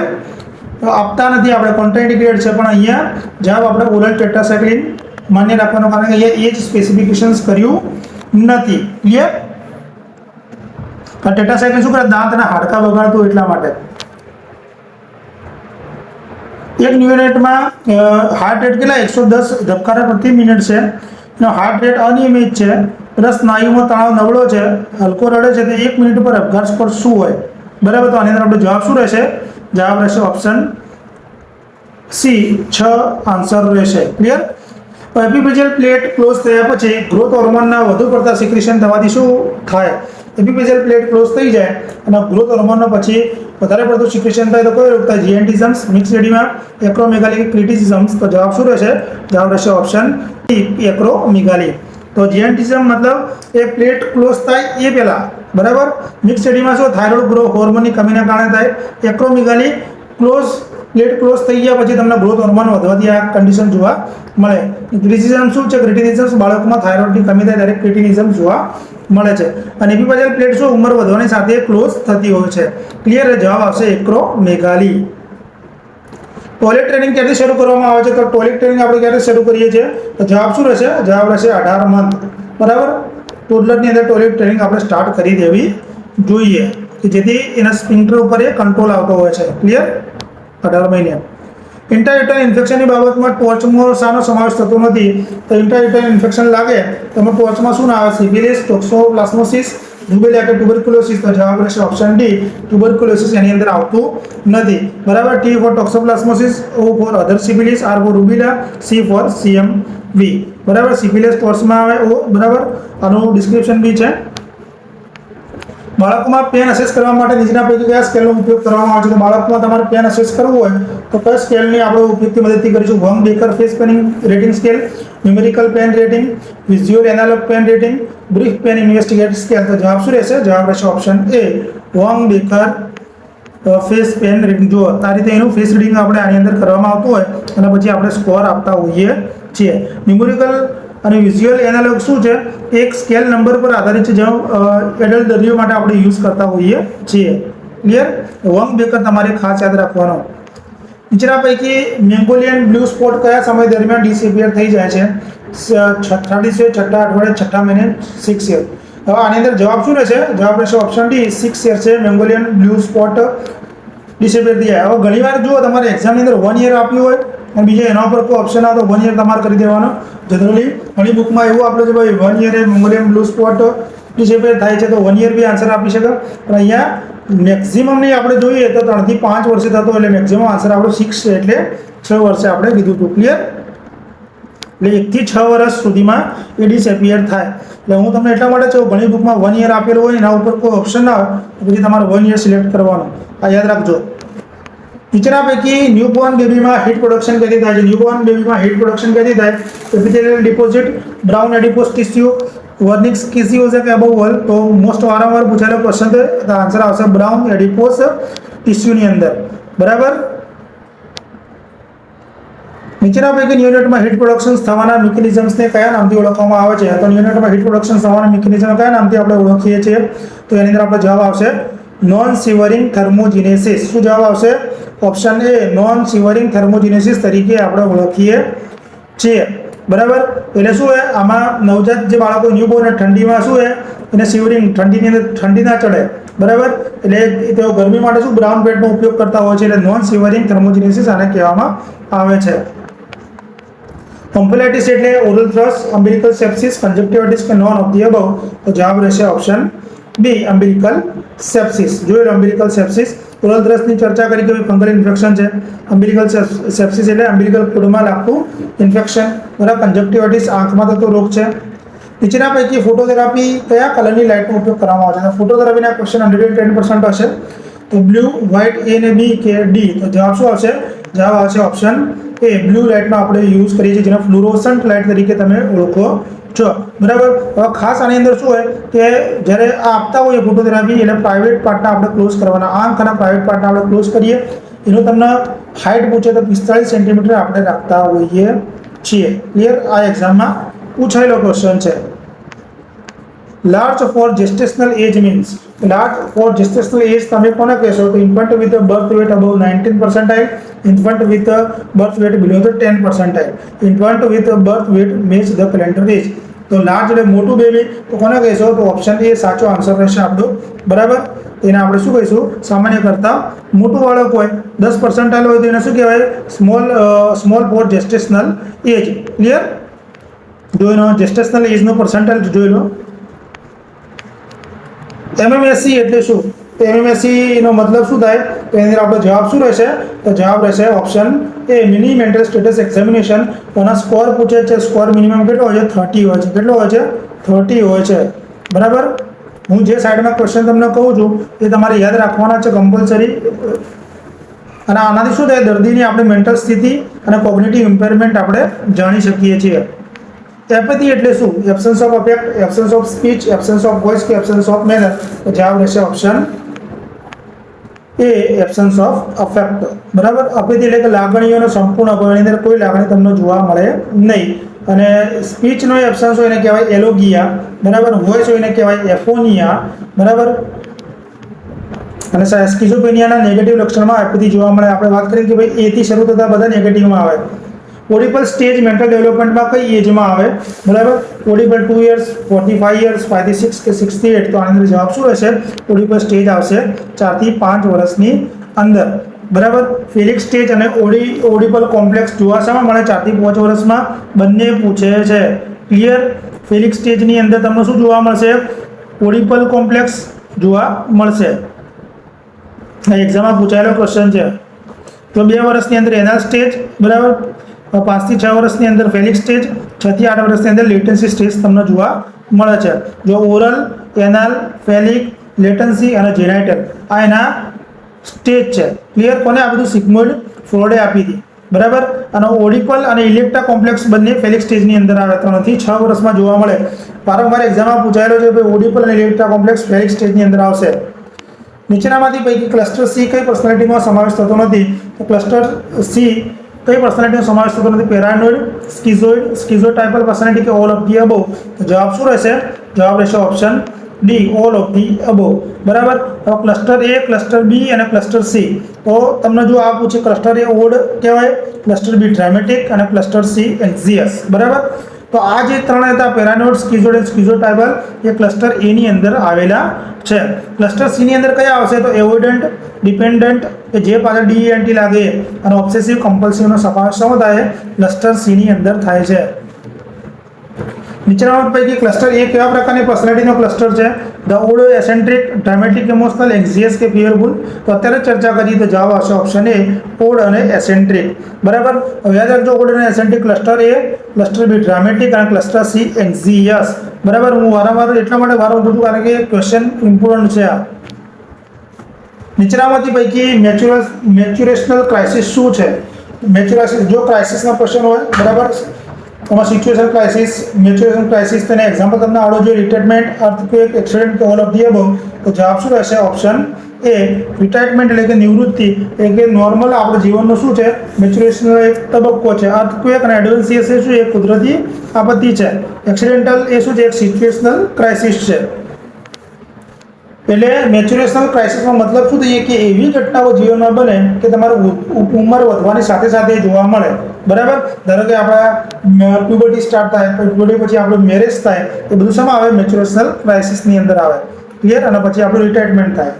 S1: આપતા નથી આપણે, કોન્ટ્રાઇન્ડિકેટેડ છે. પણ અહીંયા જવાબ આપણે ઓરલ ટેટ્રાસાઇક્લિન માન્ય રાખવાનો, કારણ કે અહીંયા એ જ સ્પેસિફિકેશન્સ કર્યું નથી. ક્લિયર? ટેટ્રાસાઇક્લિન શું કરે? દાંત અને હાડકાં બગાડતું, એટલા માટે. એક ન્યુરોનેટમાં હાર્ટ રેટ કેટલા? 110 ધબકારા પ્રતિ મિનિટ છે. એનો હાર્ટ રેટ અનિયમિત છે. પ્લસ સ્નાયુમાં તણાવ નબળો છે, હલકો રડે છે, તો 1 મિનિટ પર અપઘાત સ્પર્શ શું હોય? બરાબર. તો આની અંદર આપણો જવાબ શું રહેશે? જવાબ રહેશે ઓપ્શન સી, 6 આન્સર રહેશે. ક્લિયર? એપિફિઝિયલ પ્લેટ ક્લોઝ થયા પછી ગ્રોથ હોર્મોનના વધુ પડતા સિક્રેશન થવાથી શું થાય? એપિફિઝિયલ પ્લેટ ક્લોઝ થઈ જાય અને ગ્રોથ હોર્મોનનો પછી વધારે પડતું સિક્રેશન થાય તો કયો રોગ થાય? જીએનટીઝમ્સ, મિક્સ એડિમા, એક્રોમેગાલી, ક્રિટિસિઝમ્સ? તો જવાબ શું રહેશે? જવાબ રહેશે ઓપ્શન બી, એક્રોમેગાલી. તો જીએનટીઝમ મતલબ એ પ્લેટ ક્લોઝ થાય એ પહેલા, બરાબર. મિક્સ એડિમા શું? થાઇરોઇડ ગ્રોથ હોર્મોનની કમીના કારણે થાય. એક્રોમેગાલી પ્લેટ ક્લોઝ થઈ ગયા પછી તમને ગ્રોથ હોર્મોન વધવાથી આ કન્ડિશન જોવા મળે. ક્રિટિસિઝમ શું છે? ક્રિટિસિઝમ બાળકોમાં થાઇરોઇડની કમી થાય ત્યારે ક્રિટિસિઝમ જોવા મળે છે. અને એપિફિઝિયલ પ્લેટ શું? ઉંમર વધવાની સાથે ક્લોઝ થતી હોય છે. ક્લિયર? જવાબ આવશે એક્રોમેગાલી. ટોયલેટ ટ્રેનિંગ ક્યારથી શરૂ કરવામાં આવે છે? તો ટોયલેટ ટ્રેનિંગ આપણે ક્યારે શરૂ કરીએ છીએ? તો જવાબ શું રહેશે? જવાબ રહેશે 18 મંથ, બરાબર. ટોડલરની અંદર ટોયલેટ ટ્રેનિંગ આપણે સ્ટાર્ટ કરી દેવી જોઈએ કે જેથી એના સ્પિન્ક્ટર ઉપર એ કંટ્રોલ આવતો હોય છે. ક્લિયર? 18 મહિને. ઇન્ટ્રાયુટેરાઇન ઇન્ફેક્શનની બાબતમાં ટોર્ચમાં શાનો સમાવેશ થતો નથી? તો ઇન્ટ્રાયુટેરાઇન ઇન્ફેક્શન લાગે તો એમાં ટોર્ચમાં શું ના આવે? સિફિલિસ, ટોક્સોપ્લાઝમોસિસ, રૂબેલા કે ટ્યુબરક્યુલોસિસ? તો જવાબ રહેશે ઓપ્શન ડી, ટ્યુબરક્યુલોસિસ એની અંદર આવતું નથી, બરાબર. T for toxoplasmosis, O for other syphilis, R for rubella, C for CMV, બરાબર. સિફિલિસ ટોર્ચમાં આવે, ઓ, બરાબર. આનું ડિસ્ક્રિપ્શન બી છે. બાળકોમાં પેન અસેસ કરવા માટે નીચેના પૈકી કયા સ્કેલનો ઉપયોગ કરવામાં આવે છે? તો બાળકોમાં તમારે પેન અસેસ કરવું હોય તો કયા સ્કેલની આપણે ઉપયોગથી મદદથી કરીશું? Wong Baker face paining rating scale, numerical pain rating, visual analog pain rating, brief pain investigate scale? તો જવાબ શું રહેશે? જવાબ રહેશે option A, Wong Baker face pain rating. જુઓ આ રીતે એનું ફેસ રીડિંગ આપણે આની અંદર કરવામાં આવતું હોય અને પછી આપણે સ્કોર આપતા હોઈએ છીએ. ન્યુમેરિકલ અને વિઝ્યુઅલ એનાલોગ શું છે? એક સ્કેલ નંબર પર આધારિત છે, જેનો એડલ્ટ દર્દીઓ માટે આપણે યુઝ કરતા હોઈએ છીએ. ક્લિયર? વોંગ બેકર તમારે ખાસ યાદ રાખવાનો. નીચેના પૈકી મેંગોલિયન બ્લુ સ્પોટ કયા સમય દરમિયાન ડિસએપિયર થઈ જાય છે? છઠ્ઠા દિવસે, છઠ્ઠા અઠવાડિયે, છઠ્ઠા મહિને, 6 યર? હવે આની અંદર જવાબ શું રહેશે? જવાબ રહેશે ઓપ્શન ડી, 6 યર છે મેંગોલિયન બ્લુ સ્પોટ ડિસએપિયર થઈ જાય. હવે ઘણીવાર જુઓ તમારે એક્ઝામની અંદર 1 યર આપ્યું હોય અને બીજા એના ઉપર કોઈ ઓપ્શન આવે તો 1 યર તમારે કરી દેવાનો. જનરલી ઘણી બુકમાં એવું આપેલું છે ભાઈ 1 યર એ મેંગોલિયન બ્લુ સ્પોટ ડિસએપિયર થાય છે, તો 1 યર બી આન્સર આપી શકે. પણ અહીંયા મેક્સિમમની આપણે જોઈએ તો 3 થી 5 વર્ષે થતો, એટલે મેક્સિમમ આન્સર આપણો 6 છે, એટલે 6 વર્ષે આપણે કીધું હતું. ક્લિયર? એટલે 1 થી 6 વર્ષ સુધીમાં એ ડિસએપિયર થાય. એટલે હું તમને એટલા માટે કહું, ઘણી બુકમાં 1 યર આપેલું હોય, એના ઉપર કોઈ ઓપ્શન ના હોય, તો પછી તમારે 1 યર સિલેક્ટ કરવાનું. આ યાદ રાખજો. નીચેના પૈકી ન્યૂબોર્ન બેબીમાં હીટ પ્રોડક્શન ક્યાંથી થાય છે? ન્યૂબોર્ન બેબીમાં હીટ પ્રોડક્શન ક્યાંથી થાય? એપિથેલિયલ ડિપોઝિટ, બ્રાઉન એડિપોસ ટિશ્યુ, વર્નિક્સ કિસ્યુઝ કે અબવ વોલ. તો મોસ્ટ વારંવાર પૂછાયેલો ક્વેશ્ચન છે, તો આન્સર આવશે બ્રાઉન એડિપોસ ટિશ્યુની અંદર. બરાબર. નીચેના પૈકી ન્યુનેટમાં હીટ પ્રોડક્શન થવાના મિકેનિઝમ્સને કયા નામથી ઓળખવામાં આવે છે? તો ન્યુનેટમાં હીટ પ્રોડક્શન થવાના મિકેનિઝમ કયા નામથી આપણે ઓળખીએ છીએ? તો એની અંદર આપણો જવાબ આવશે નોન સિવરિંગ થર્મોજિનેસિસ. શું જવાબ આવશે? ઓપ્શન એ, નોન સિવરિંગ થર્મોજિનેસિસ તરીકે આપણે ઓળખીએ છીએ. બરાબર. એટલે શું છે, આમાં નવજાત જે બાળકો ન્યૂબોર્ન ઠંડીમાં શું છે, એને સિવરિંગ, ઠંડીની અંદર ઠંડી ના ચડે. બરાબર. એટલે તેઓ ગરમી માટે શું બ્રાઉન પેડનો ઉપયોગ કરતા હોય છે, એટલે નોન સિવરિંગ થર્મોજિનેસિસ આને કહેવામાં આવે છે. ટોમ્ફોલાઇટિસ એટલે ઓરલ થ્રશ, અમ્બિલિકલ સેપ્સિસ, કંજક્ટિવાઇટિસ કે નોન ઓફ ધી અબવ. તો જવાબ રહેશે ઓપ્શન બી, અમ્બિલિકલ સેપ્સિસ. જોઈ લો, અમ્બિલિકલ સેપ્સિસ. ઓરલ થ્રશની ચર્ચા કરી કે ફંગલ ઇન્ફેક્શન છે. અમ્બિલિકલ સેપ્સિસ એટલે અમ્બિલિકલ ફ્લુઇડમાં લાગતું ઇન્ફેક્શન. બરાબર. કંજક્ટિવાઇટિસ આંખમાં થતો રોગ છે. નીચેના પૈકી ફોટોથેરાપી કયા કલરની લાઇટનો ઉપયોગ કરવામાં આવે છે? ફોટોથેરાપીના ક્વેશ્ચન 110% હશે. તો બ્લુ, વ્હાઇટ, એ ને બી કે ડી? તો જવાબ શું આવશે? જવાબ આવશે ઓપ્શન એ, બ્લુ લાઇટનો આપણે યુઝ કરીએ છીએ, જેને ફ્લુરોસન્ટ લાઇટ તરીકે તમે ઓળખો છો. બરાબર. હવે ખાસ આની અંદર શું હોય કે જ્યારે આ આપતા હોઈએ ફોટોથેરાપી, એટલે પ્રાઇવેટ પાર્ટના આપણે ક્લોઝ કરવાના. આંખ અને પ્રાઇવેટ પાર્ટના આપણે ક્લોઝ કરીએ. એનું તમને હાઇટ પૂછે તો 45 સેન્ટીમીટર આપણે રાખતા હોઈએ છીએ. ક્લિયર? આ એક્ઝામમાં પૂછાયેલો ક્વેશ્ચન છે. Large for gestational age means, large for gestational age તમે કોને કહેશો? તો infant with birth weight above 19%, infant with birth weight below the 10%, infant with birth weight match the calendar age. તો લાર્જ એટલે મોટું બેબી, તો કોને કહેશો? તો ઓપ્શન એ સાચો આન્સર રહેશે આપણો. બરાબર. એને આપણે શું કહીશું? સામાન્ય કરતાં મોટું બાળક હોય, 10% હોય, તો એને શું કહેવાય? સ્મોલ ફોર જેસ્ટેશનલ એજ. ક્લિયર? જોઈ લો, જેસ્ટેશનલ એજનો પર્સન્ટેજ જોઈ લો. MMSE એટલે શું? તો MMSE નો મતલબ શું થાય? તો એની અંદર આપણો જવાબ શું રહેશે? તો જવાબ રહેશે ઓપ્શન એ, મિની મેન્ટલ સ્ટેટસ એક્ઝામિનેશન. એના સ્કોર પૂછે છે. સ્કોર મિનિમમ કેટલો હોય છે? 30 હોય છે. કેટલો હોય છે? 30 હોય છે. બરાબર. હું જે સાઈડમાં ક્વેશ્ચન તમને કહું છું એ તમારે યાદ રાખવાના છે કમ્પલસરી. અને આનાથી શું થાય? દર્દીની આપણી મેન્ટલ સ્થિતિ અને કોગ્નિટિવ ઇમ્પેરમેન્ટ આપણે જાણી શકીએ છીએ. એપેથી એટલે શું? Absence of affect, absence of speech, absence of voice કે એબ્સન્સ ઓફ મેનર? તો જવાબ રહેશે option A, absence of affect. બરાબર. અપેથી એટલે કે લાગણીઓનો સંપૂર્ણ અભાવ, એની અંદર કોઈ લાગણી તમને જોવા મળે નહીં. અને સ્પીચનો એબ્સન્સ હોય એને કહેવાય એલોગિયા. બરાબર. વોઇસ હોય એને કહેવાય એફોનિયા. બરાબર. અને સ્કિઝોફ્રેનિયાના નેગેટિવ લક્ષણમાં એપેથી જોવા મળે. આપણે વાત કરીએ કે ભાઈ એથી શરૂ થતા બધા નેગેટિવમાં આવે. ઓડિપલ સ્ટેજ મેન્ટલ ડેવલપમેન્ટમાં કઈ એજમાં આવે? બરાબર. ઓડિપલ 2 યર્સ, 45 યર્સ, 5 થી 6 કે 6 થી 8? તો આની અંદર જવાબ શું રહેશે? ઓડિપલ સ્ટેજ આવશે 4 થી 5 વર્ષની અંદર. બરાબર. ફેલિક સ્ટેજ અને ઓડિપલ કોમ્પ્લેક્સ જોવા શામાં મળે? 4 થી 5 વર્ષમાં બંને પૂછે છે. ક્લિયર? ફેલિક સ્ટેજની અંદર તમને શું જોવા મળશે? ઓડિપલ કોમ્પ્લેક્સ જોવા મળશે. એક્ઝામમાં પૂછાયેલો ક્વેશ્ચન છે. તો 2 વર્ષની અંદર એનાલ સ્ટેજ. બરાબર. 5 થી 6 વર્ષની અંદર ફેલિક સ્ટેજ, 6 થી 8 વર્ષની અંદર લેટન્સી સ્ટેજ તમને જોવા મળે છે. જો ઓરલ, એનાલ, ફેલિક, લેટન્સી અને જેનાઇટલ આ એના સ્ટેજ છે. ક્લિયર? કોને આ બધું? સિગ્મુન્ડ ફ્રોઇડે આપી હતી. બરાબર. અને ઓડિપલ અને ઇલેક્ટ્રા કોમ્પ્લેક્સ બંને ફેલિક સ્ટેજની અંદર આવે. 3 થી 6 વર્ષમાં જોવા મળે. વારંવાર એક્ઝામમાં પૂછાયેલો છે ભાઈ ઓડિપલ અને ઇલેક્ટ્રા કોમ્પ્લેક્સ ફેલિક સ્ટેજની અંદર આવશે. નીચેનામાંથી પૈકી ક્લસ્ટર સી કઈ પર્સનાલિટીમાં સમાવેશ થતો નથી? તો ક્લસ્ટર સી કઈ પર્સનાલિટીનો સમાવેશ થતો નથી? પેરાનોઇડ, સ્કિઝોઇડ, સ્કિઝોટાઇપલ પર્સનાલિટી કે ઓલ ઓફ ધી અબોવ? તો જવાબ શું રહેશે? જવાબ રહેશે option D, all of the above. બરાબર. હવે ક્લસ્ટર એ, ક્લસ્ટર બી અને ક્લસ્ટર સી. તો તમને જો આ પૂછે, ક્લસ્ટર એ ઓડ કહેવાય, ક્લસ્ટર બી ડ્રામેટિક અને ક્લસ્ટર સી એન્ઝિયસ. બરાબર. તો આ જે 3 હતા, પેરાનોઇડ, સ્કિઝોઇડ અને સ્કિઝોટાઇપલ, એ ક્લસ્ટર એ ની અંદર આવેલા છે. ક્લસ્ટર સી ની અંદર કયા આવશે? તો એવોઇડન્ટ, ડિપેન્ડન્ટ કે જે પાછળ ડીએનટી લાગે, અને ઓબ્સેસિવ કમ્પલ્સિવનો સમાવેશ થાય ક્લસ્ટર સી ની અંદર થાય છે. નીચેના પૈકી ક્લસ્ટર એ કેવા પ્રકારની પર્સનાલિટીનો ક્લસ્ટર છે? The odd, eccentric, dramatic, emotional, એન્ઝિયસ કે ફિયરફુલ? તો અત્યારે ચર્ચા કરી તો જવાબ આવશે ઓપ્શન એ, ઓડ અને એસેન્ટ્રિક. બરાબર. હવે યાદ રાખજો, ઓડ અને એસેન્ટ્રિક ક્લસ્ટર એ, ક્લસ્ટર બી ડ્રામેટિક અને ક્લસ્ટર સી એન્ઝિયસ. બરાબર. હું વારંવાર એટલા માટે વારંવાર છું કારણ કે ક્વેશ્ચન ઇમ્પોર્ટન્ટ છે આ. નીચેનામાંથી પૈકી મેચ્યુરેશનલ ક્રાઇસિસ શું છે? મેચ્યુરેશન જો ક્રાઇસિસના ક્વેશ્ચન હોય, બરાબર, એમાં સિચ્યુએશન ક્રાઇસિસ, મેચ્યુરેશન ક્રાઇસિસ, તેને એક્ઝામ્પલ તમને આવડો જોઈએ, રિટાયરમેન્ટ, અર્થક્વેક, એક્સિડન્ટ કે ઓલ ઓફ ધી અબવ. તો જવાબ શું રહેશે? ઓપ્શન એ, રિટાયરમેન્ટ એટલે કે નિવૃત્તિ, એટલે કે નોર્મલ આપણા જીવનનો શું છે, મેચ્યુરેશનનો એક તબક્કો છે. અર્થક્વેક અને એડવન્સિયસ એ શું, એક કુદરતી આપત્તિ છે. એક્સિડેન્ટલ એ શું છે, એક સિચ્યુએશનલ ક્રાઇસિસ છે. એટલે મેચ્યુરેશનલ ક્રાઇસિસનો મતલબ શું થઈએ કે એવી ઘટનાઓ જીવનમાં બને કે તમારું ઉંમર વધવાની સાથે સાથે જોવા મળે. બરાબર. ધારો કે આપણા પ્યુબર્ટી સ્ટાર્ટ થાય, પ્યુબર્ટી પછી આપણું મેરેજ થાય, એ બધું શેમાં આવે? મેચ્યુરેશનલ ક્રાઇસિસની અંદર આવે. ક્લિયર. અને પછી આપણું રિટાયરમેન્ટ થાય.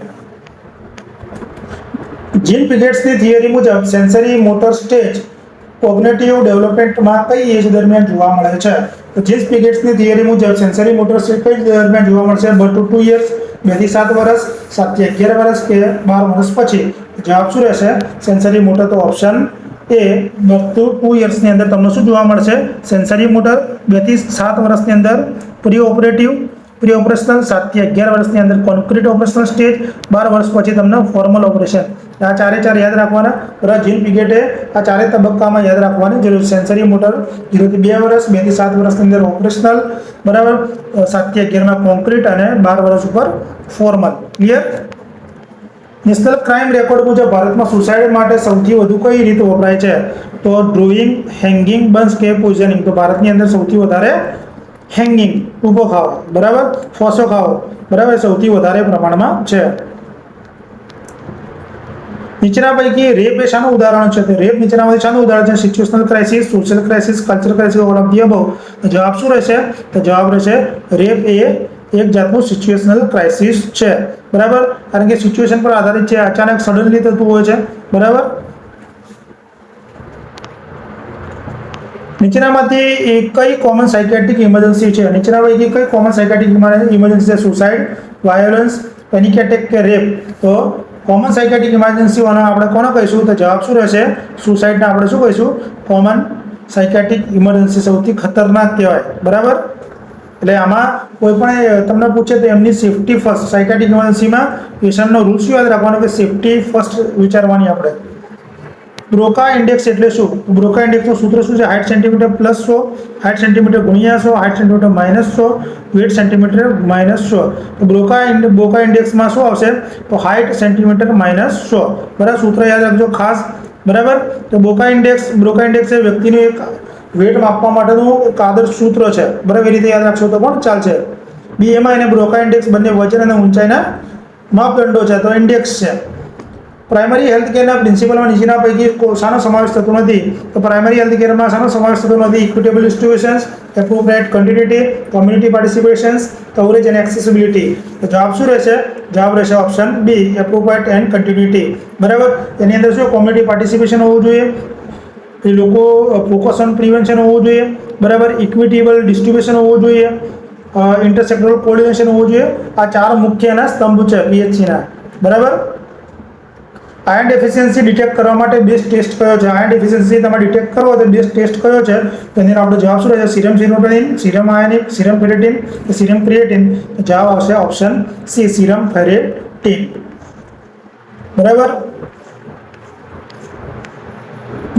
S1: જીન પિગેટ્સની થિયરી મુજબ સેન્સરી મોટર સ્ટેજ કોગ્નિટિવ ડેવલપમેન્ટમાં કઈ એજ દરમિયાન જોવા મળે છે? તો જીન પિગેટ્સની થિયરી મુજબ સેન્સરી મોટર સ્ટેજ કઈ દરમિયાન જોવા મળશે? 2 years, 2 થી 7 વર્ષ, 7 થી 11 વર્ષ કે 12 વર્ષ પછી? જવાબ શું રહેશે? Sensory motor. તો ઓપ્શન એ, 2 yearsની અંદર તમને શું જોવા મળશે? Sensory motor. 2 થી 7 વર્ષની અંદર પ્રી ઓપરેશનલ, 7 થી 11 વર્ષની અંદર કોન્ક્રીટ ઓપરેશનલ સ્ટેજ, 12 વર્ષ પછી તમને ફોર્મલ ઓપરેશન. આ ચારે યાદ રાખવાના. બરાબર. જીન પિગેટે આ ચારે તબક્કામાં યાદ રાખવાની જરૂર. સેન્સરી મોટર 0 થી 2 વર્ષ, 2 થી 7 વર્ષની અંદર ઓપરેશનલ, બરાબર, 7 થી 11માં કોન્ક્રીટ અને 12 વર્ષ ઉપર formal. Clear. National crime record મુજબ ભારતમાં સુસાઇડ માટે સૌથી વધુ કઈ રીત વપરાય છે? તો ડ્રોઈંગ, હેંગિંગ, બર્ન્સ કે પોઈઝનિંગ? તો ભારતની અંદર સૌથી વધારે હેંગિંગ, ટૂંકો ખાવો, બરાબર, ફોસો ખાવો, બરાબર, સૌથી વધારે પ્રમાણમાં છે. નીચેના પૈકી રેપ એ શાનું ઉદાહરણ છે? તો રેપ નીચેનામાંથી શાનું ઉદાહરણ છે? Situational crisis, social crisis, cultural crisis, all of the above? તો જવાબ શું રહેશે? તો જવાબ રહેશે રેપ એ એક જાતનું સિચ્યુએશનલ ક્રાઇસિસ છે. બરાબર. કારણ કે સિચ્યુએશન પર આધારિત છે, અચાનક સડનલી થતું હોય છે. બરાબર. નીચેનામાંથી કઈ કોમન સાયકેટ્રિક ઇમરજન્સી છે? નીચેના પૈકી કઈ કોમન સાયકેટ્રિક ઇમરજન્સી છે? સુસાઇડ, વાયોલન્સ, પેનિક એટેક કે રેપ? તો કોમન સાયકેટ્રિક ઇમરજન્સીઓને આપણે કોને કહીશું? તો જવાબ શું રહેશે? સુસાઇડને આપણે શું કહીશું? કોમન સાયકેટ્રિક ઇમરજન્સી સૌથી ખતરનાક કહેવાય. બરાબર. એટલે આમાં કોઈ પણ તમને પૂછે તો એમની સેફટી ફર્સ્ટ. સાયકેટ્રિક ઇમરજન્સીમાં પેશન્ટનો રૂલ શું યાદ રાખવાનો? કે સેફટી ફર્સ્ટ વિચારવાની આપણે. બ્રોકા ઇન્ડેક્સ એટલે શું? બ્રોકા ઇન્ડેક્સનું સૂત્ર શું છે? Height centimetre plus 100, height centimetre ગુણ્યા 100, height centimetre minus 100, weight centimetre minus 100. તો બ્રોકા ઇન્ડેક્સમાં શું આવશે? તો હાઇટ સેન્ટીમીટર માઇનસ 100. બરાબર. સૂત્ર યાદ રાખજો ખાસ. બરાબર. તો બ્રોકા ઇન્ડેક્સ એ વ્યક્તિનું એક વેટ માપવા માટેનું એક આદર્શ સૂત્ર છે. બરાબર. એ રીતે યાદ રાખશો તો પણ ચાલશે. BMI અને બ્રોકા ઇન્ડેક્સ બંને વજન અને ઊંચાઈના માપદંડો છે. તો ઇન્ડેક્સ છે. પ્રાઇમરી હેલ્થ કેરના પ્રિન્સિપલમાં નીચેના પૈકી શાનો સમાવેશ થતો નથી? તો પ્રાઇમરી હેલ્થ કેરમાં શાનો સમાવેશ થતો નથી? Equitable distributions, appropriate continuity, community participations, coverage અને એક્સેસિબિલિટી? તો જવાબ શું રહેશે? જવાબ રહેશે option B, appropriate and continuity. બરાબર. એની અંદર શું કોમ્યુનિટી પાર્ટિસિપેશન હોવું જોઈએ, એ લોકો ફોકસ ઓન પ્રિવેન્શન હોવું જોઈએ, બરાબર, ઇક્વિટેબલ ડિસ્ટ્રીબ્યુશન હોવું જોઈએ, ઇન્ટરસેક્ટરલ કોઓર્ડિનેશન હોવું જોઈએ. આ 4 મુખ્યના સ્તંભ છે PHCના. બરાબર. આયર્ન ડેફિશિયન્સી ડિટેક્ટ કરવા માટે બેસ્ટ ટેસ્ટ કયો છે? આયર્ન ડેફિશિયન્સી તમારે ડિટેક્ટ કરવો તો બેસ્ટ ટેસ્ટ કયો છે? તો એનો આપણો જવાબ શું રહેશે? Serum serotonin, serum ionic, serum ferritin કે સીરમ ક્રિએટિન? તો જવાબ આવશે ઓપ્શન સી, સીરમ ફેરેટિન. બરાબર.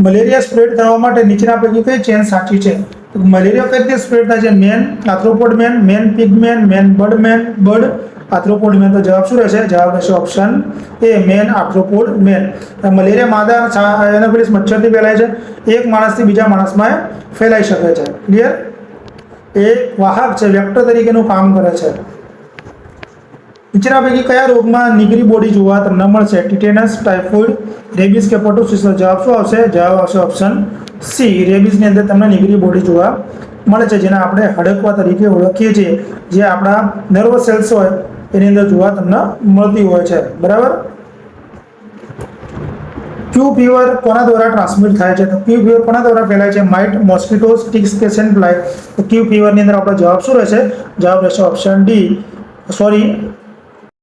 S1: મલેરિયા સ્પ્રેડ થવા માટે નીચેના પૈકી કઈ ચેન સાચી છે? તો મલેરિયા કઈ રીતે સ્પ્રેડ થાય છે? Man arthropod man, man pig man, man bird arthropod man? તો જવાબ શું રહેશે? જવાબ રહેશે option A, man arthropod man. Malaria માદા એનોફિલિસ મચ્છરથી ફેલાય છે. એક માણસથી બીજા માણસમાં ફેલાઈ શકે છે. ક્લિયર. એ વાહક છે, વેક્ટર તરીકેનું કામ કરે છે. નીચેના પૈકી કયા રોગમાં નીગરી બોડી જોવા તમને મળશે? ટિટેનસ, ટાઇફોઇડ, રેબિસ કે પર્ટુસિસ? જવાબ શું આવશે? જવાબ આવશે ઓપ્શન સી, રેબિસની અંદર તમને નીગરી બોડી જોવા મળે છે, જેને આપણે હડકવા તરીકે ઓળખીએ છીએ. જે આપણા નર્વસ સેલ્સ હોય એની અંદર જોવા તમને મળતી હોય છે. બરાબર. ક્યુ ફીવર કોના દ્વારા ટ્રાન્સમિટ થાય છે? તો ક્યુ ફીવર કોના દ્વારા ફેલાય છે? માઇટ, મોસ્કિટોઝ, ટિક્સ કે સેન્ટ ફ્લાય? તો ક્યુ ફીવરની અંદર આપણો જવાબ શું રહેશે? જવાબ રહેશે ઓપ્શન ડી. સોરી,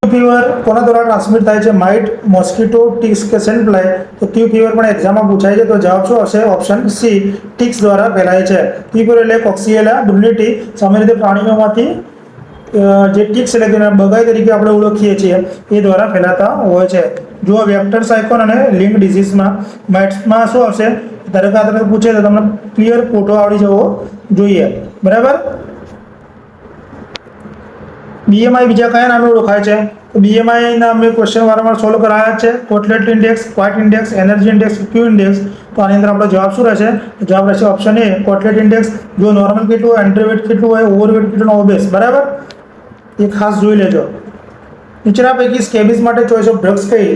S1: ક્યુ ફીવર કોના દ્વારા ટ્રાન્સમિટ થાય છે? માઇટ, મોસ્કિટો, ટિક્સ કે સેન્ટ ફ્લાય? તો ક્યુ ફીવર પણ એક્ઝામમાં પૂછાય છે, તો જવાબ શું હશે? ઓપ્શન સી, ટિક્સ દ્વારા ફેલાય છે. ક્યુ ફીવર એટલે કોક્સિયેલા બ્રુનિટી, સામાન્ય રીતે પ્રાણીઓમાંથી જે ટિક્સ એટલે કે બગાઈ તરીકે આપણે ઓળખીએ છીએ એ દ્વારા ફેલાતા હોય છે. જો વેક્ટર સાયકોન અને લિંક ડિઝીઝમાં માઇટ્સમાં શું આવશે? દરેક આ તરફ પૂછે તો તમને ક્લિયર ફોટો આવડી જવો જોઈએ. બરાબર. બીએમઆઈ બીજા કયા નામે ઓળખાય છે? તો બીએમઆઈ ના અમે ક્વેશ્ચન વારંવાર સોલ્વ કરાયા છે. Quetelet index, quite index, energy index, Q index? તો આની અંદર આપણો જવાબ શું રહેશે? જવાબ રહેશે ઓપ્શન એ, કોટલેટ ઇન્ડેક્સ. જો નોર્મલ કેટલું હોય, એન્ટ્રીવેટ કેટલું હોય, ઓવરવેટ કેટલું, ઓબેસ. બરાબર, એ ખાસ જોઈ લેજો. નીચેના પૈકી સ્કેબીઝ માટે ચોઇસ ઓફ ડ્રગ્સ કઈ?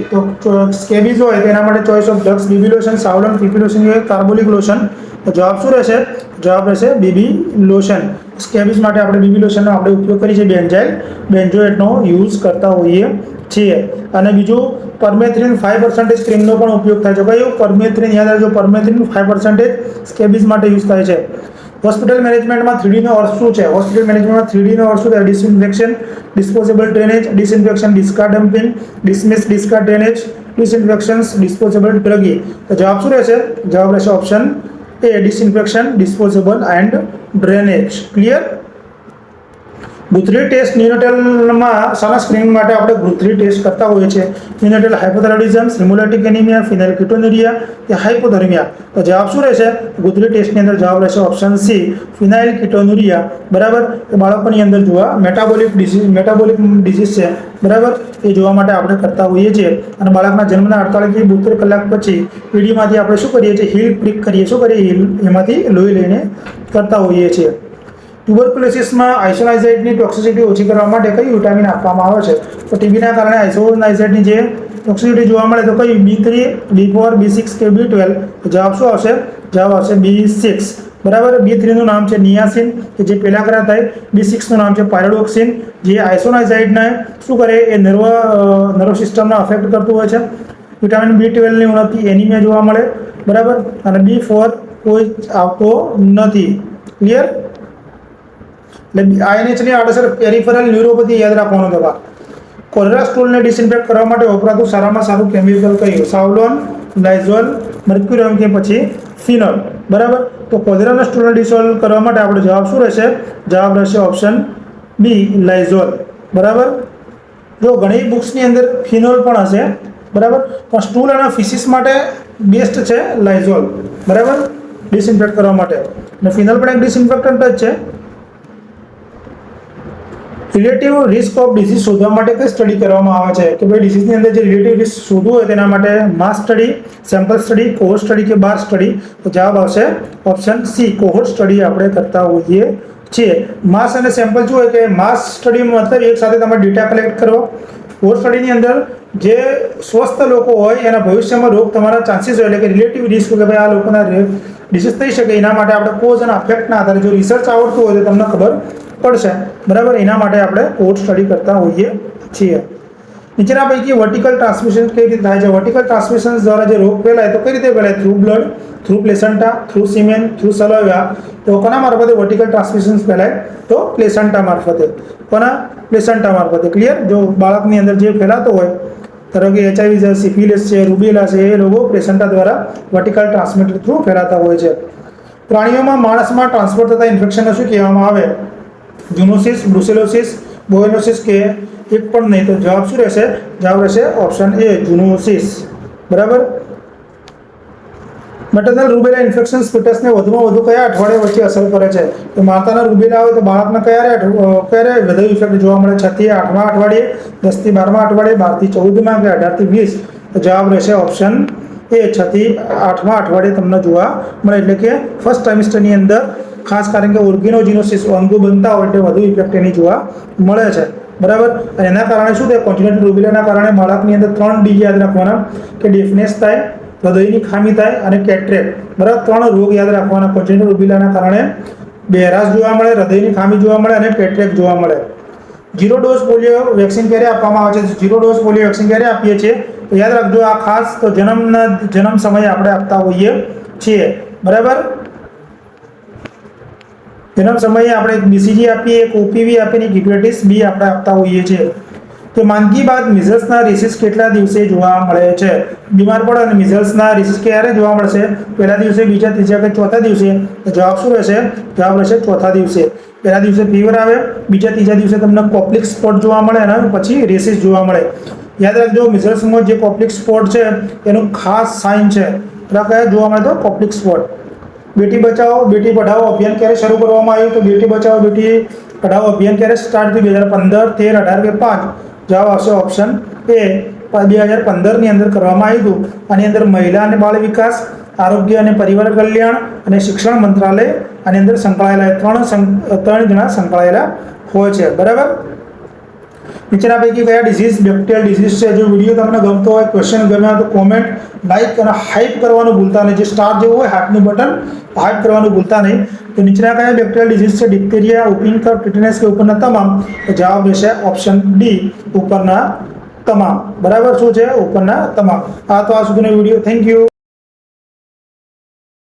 S1: તો સ્કેબીઝ હોય તેના માટે choice of drugs BB lotion, Savlon, PP lotion, carbolic lotion? તો જવાબ શું રહેશે? જવાબ રહેશે બીબી લોશન. સ્કેબીઝ માટે આપણે બીબી લોશનનો આપણે ઉપયોગ કરીએ છીએ, બેન્ઝોએટનો યુઝ કરતા હોઈએ છીએ. અને બીજું પરમેથ્રિન 5% ક્રીમનો પણ ઉપયોગ થાય છે. કયું? પરમેથ્રિન. યાદ રાખજો, પરમેથ્રિન 5% સ્કેબીઝ માટે યુઝ થાય છે. હોસ્પિટલ મેનેજમેન્ટમાં 3D નો અર્થ શું છે? હોસ્પિટલ મેનેજમેન્ટમાં 3D નો અર્થ શું છે? Disinfection, disposable drainage, disinfection, discard dumping, dismiss, discard drainage, disinfections, disposable druggy? તો જવાબ શું રહેશે? જવાબ રહેશે option A, disinfection, disposable and drainage. Clear? Guthrie test ન્યુનેટલમાં શાના સ્ક્રીનિંગ માટે આપણે ગુથરી ટેસ્ટ કરતા હોઈએ છીએ? ન્યુનેટલ હાઇપોથાઇરોઇડિઝમ, હિમોલાઇટિક એનિમિયા, ફિનાઇલ કીટોન્યુરિયા કે હાઇપોથર્મિયા? તો જવાબ શું રહેશે? ગુથરી ટેસ્ટની અંદર જવાબ રહેશે ઓપ્શન સી, ફિનાઇલ કીટોન્યુરિયા. બરાબર. એ બાળકોની અંદર જોવા મેટાબોલિક ડિઝીઝ છે. બરાબર, એ જોવા માટે આપણે કરતા હોઈએ છીએ. અને બાળકના જન્મના 48 થી 72 કલાક પછી પીડીમાંથી આપણે શું કરીએ છીએ? હીલ પ્રિક કરીએ. શું કરીએ? હીલ, એમાંથી લોહી લઈને કરતા હોઈએ છીએ. ટ્યુબરક્યુલોસિસમાં આઇસોનાઇઝાઇડની ટોક્સિસિટી ઓછી કરવા માટે કઈ વિટામિન આપવામાં આવે છે? તો ટીબીના કારણે આઇસોનાઇઝાઇડની જે ટોક્સિસિટી જોવા મળે તો કઈ? B3, B4, B6 કે B12? તો જવાબ શું આવશે? જવાબ આવશે B6. બરાબર. B3 નું નામ છે નિયાસિન, કે જે પેલા કરા થાય. B6 નું નામ છે પાયરોડોક્સિન, જે આઇસોનાઇઝાઇડને શું કરે? એ નર્વ સિસ્ટમને અફેક્ટ કરતું હોય છે. વિટામિન B12 ની ઉણપથી એનિમિયા જોવા મળે. બરાબર. અને B4 કોઈ આવતો નથી. ક્લિયર? એટલે આઈએનએચની આડઅસર પેરિફેરલ ન્યુરોપેથી યાદ રાખવાનો દવા. કોલેરા સ્ટૂલને ડિસઇન્ફેક્ટ કરવા માટે વપરાતું સારામાં સારું કેમિકલ કયું? સાવલોન, લાઇઝોલ, મર્ક્યુરિયમ કે પછી ફિનોલ? બરાબર. તો કોલેરાના સ્ટૂલને ડિસોલ્વ કરવા માટે આપણો જવાબ શું રહેશે? જવાબ રહેશે ઓપ્શન બી, લાઇઝોલ. બરાબર. જો ઘણી બુક્સની અંદર ફિનોલ પણ હશે. બરાબર, પણ સ્ટૂલ અને ફિસિસ માટે બેસ્ટ છે લાઇઝોલ. બરાબર, ડિસઇન્ફેક્ટ કરવા માટે. અને ફિનોલ પણ એક ડિસઇન્ફેક્ટન્ટ જ છે. રિલેટિવ રિસ્ક ઓફ ડિસીઝ શોધવા માટે કઈ સ્ટડી કરવામાં આવે છે? કે ભાઈ ડિસીઝની અંદર જે રિલેટિવ રિસ્ક શોધવું હોય તેના માટે માસ સ્ટડી, સેમ્પલ સ્ટડી, કોહોર્ટ સ્ટડી કે બાર સ્ટડી? તો જવાબ આવશે ઓપ્શન સી, કોહોર્ટ સ્ટડી આપણે કરતા હોઈએ છીએ. માસ અને સેમ્પલ શું હોય? કે માસ સ્ટડી મતલબ એક સાથે તમે ડેટા કલેક્ટ કરો. કોહોર્ટ સ્ટડીની અંદર જે સ્વસ્થ લોકો હોય એના ભવિષ્યમાં રોગ તમારા ચાન્સીસ હોય, એટલે કે રિલેટિવ રિસ્ક, કે ભાઈ આ લોકોના ડિસીઝ થઈ શકે, એના માટે આપણે કોઝ અને અફેક્ટના આધારે જો રિસર્ચ આવડતું હોય તો તમને ખબર પડશે. બરાબર. એના માટે આપણે કોહોર્ટ સ્ટડી કરતા હોઈએ છીએ. નીચેના પૈકી વર્ટિકલ ટ્રાન્સમિશન કઈ રીતે થાય છે? વર્ટિકલ ટ્રાન્સમિશન દ્વારા જે રોગ ફેલાય તો કઈ રીતે ફેલાય? Through blood, through placenta, through semen, through saliva? તો કોના મારફતે વર્ટિકલ ટ્રાન્સમિશન ફેલાય? તો પ્લેસેન્ટા મારફતે. કોના? પ્લેસેન્ટા મારફતે. ક્લિયર? જો બાળકની અંદર જે ફેલાતો હોય, ધારો કે HIV છે, સિફિલિસ છે, રૂબેલા છે, એ રોગો પ્લેસેન્ટા દ્વારા વર્ટિકલ ટ્રાન્સમિટર થ્રુ ફેલાતા હોય છે. પ્રાણીઓમાં માણસમાં ટ્રાન્સફર થતા ઇન્ફેક્શનને શું કહેવામાં આવે? ઝૂનોસિસ, બ્રુસેલોસિસ, બોવેનોસિસ કે એક પણ નહીં? તો જવાબ શું રહેશે? જવાબ રહેશે ઓપ્શન એ, ઝૂનોસિસ. બરાબર. મેટર્નલ રૂબેલા ઇન્ફેક્શન ફીટસને વધુમાં વધુ કયા અઠવાડિયા વચ્ચે અસર કરે છે? તો માતાના રૂબેલા હોય તો બાળકને ક્યારે વધુ ઇફેક્ટ જોવા મળે? 6 થી 8મા અઠવાડિયે, 10 થી 12મા અઠવાડિયે, 12 થી 14મા કે 18 થી 20? તો જવાબ રહેશે ઓપ્શન એ, 6 થી 8મા અઠવાડિયે તમને જોવા મળે. એટલે કે ફર્સ્ટ ટ્રાઇમેસ્ટરની અંદર, ખાસ કારણ કે ઓર્ગેનોજિનોસિસ અંગો બનતા હોય એટલે વધુ ઇફેક્ટ એની જોવા મળે છે. બરાબર. અને એના કારણે શું થાય? કોન્જિનેટલ રૂબેલાના કારણે બાળકની અંદર 3 ડી યાદ રાખવાના, કે ડેફનેસ થાય, હૃદયની ખામી થાય અને કેટરેક્ટ. બરાબર. 3 રોગ યાદ રાખવાના. કોન્જિનેટલ રૂબેલાના કારણે બહેરાશ જોવા મળે, હૃદયની ખામી જોવા મળે અને કેટરેક્ટ જોવા મળે. 0 ડોઝ પોલિયો વેક્સિન ક્યારે આપવામાં આવે છે? 0 ડોઝ પોલિયો વેક્સિન ક્યારે આપીએ છીએ? તો યાદ રાખજો આ ખાસ તો જન્મ સમયે આપણે આપતા હોઈએ છીએ, બરાબર. જન્મ સમયે આપણે એક BCG આપીએ, એક OPV આપીને એક હેપેટાઇટિસ B આપણે આપતા હોઈએ છીએ. તો માંદગી બાદ મિઝલ્સના રેસીસ કેટલા દિવસે જોવા મળે છે? બીમાર પડો અને મિઝલ્સના રેસીસ ક્યારે જોવા મળશે? પહેલા દિવસે, બીજા, ત્રીજા કે ચોથા દિવસે? તો જવાબ શું રહેશે? જવાબ રહેશે ચોથા દિવસે. પહેલા દિવસે ફીવર આવે, બીજા, ત્રીજા દિવસે તમને કોપ્લિક સ્પોટ જોવા મળે અને પછી રેસીસ જોવા મળે. યાદ રાખજો મિઝલ્સમાં જે કોપ્લિક સ્પોટ છે એનું ખાસ સાઇન છે. એટલે કયા જોવા મળે? તો કોપ્લિક સ્પોટ. બેટી બચાવો બેટી પઢાઓ અભિયાન ક્યારે શરૂ કરવામાં આવ્યું? તો બેટી બચાવો બેટી પઢાઓ અભિયાન ક્યારે સ્ટાર્ટ થયું? 2015, 13, 18 કે 5? જવાબ આવશે ઓપ્શન એ 2015ની અંદર કરવામાં આવ્યું હતું. આની અંદર મહિલા અને બાળ વિકાસ, આરોગ્ય અને પરિવાર કલ્યાણ અને શિક્ષણ મંત્રાલય આની અંદર સંકળાયેલા ત્રણ જણા સંકળાયેલા હોય છે, બરાબર. નીચેના પૈકી કયા ડિઝીઝ બેક્ટેરિયલ ડિઝીઝ છે? જો વિડીયો તમને ગમતો હોય, ક્વેશ્ચન ગમ્યા તો કોમેન્ટ, લાઇક અને હાઇપ કરવાનું ભૂલતા નહીં. જે સ્ટાર જેવું હોય હાથનું બટન હાઇપ કરવાનું ભૂલતા નહીં. તો નીચેના કયા બેક્ટેરિયલ ડિઝીઝ છે? ડિપ્થેરિયા, whooping cough, ટીટેનસ કે ઉપરના તમામ? તો જવાબ રહેશે ઓપ્શન ડી, ઉપરના તમામ. બરાબર. શું છે? ઉપરના તમામ. આ તો આ સુધીનો વિડીયો. Thank you.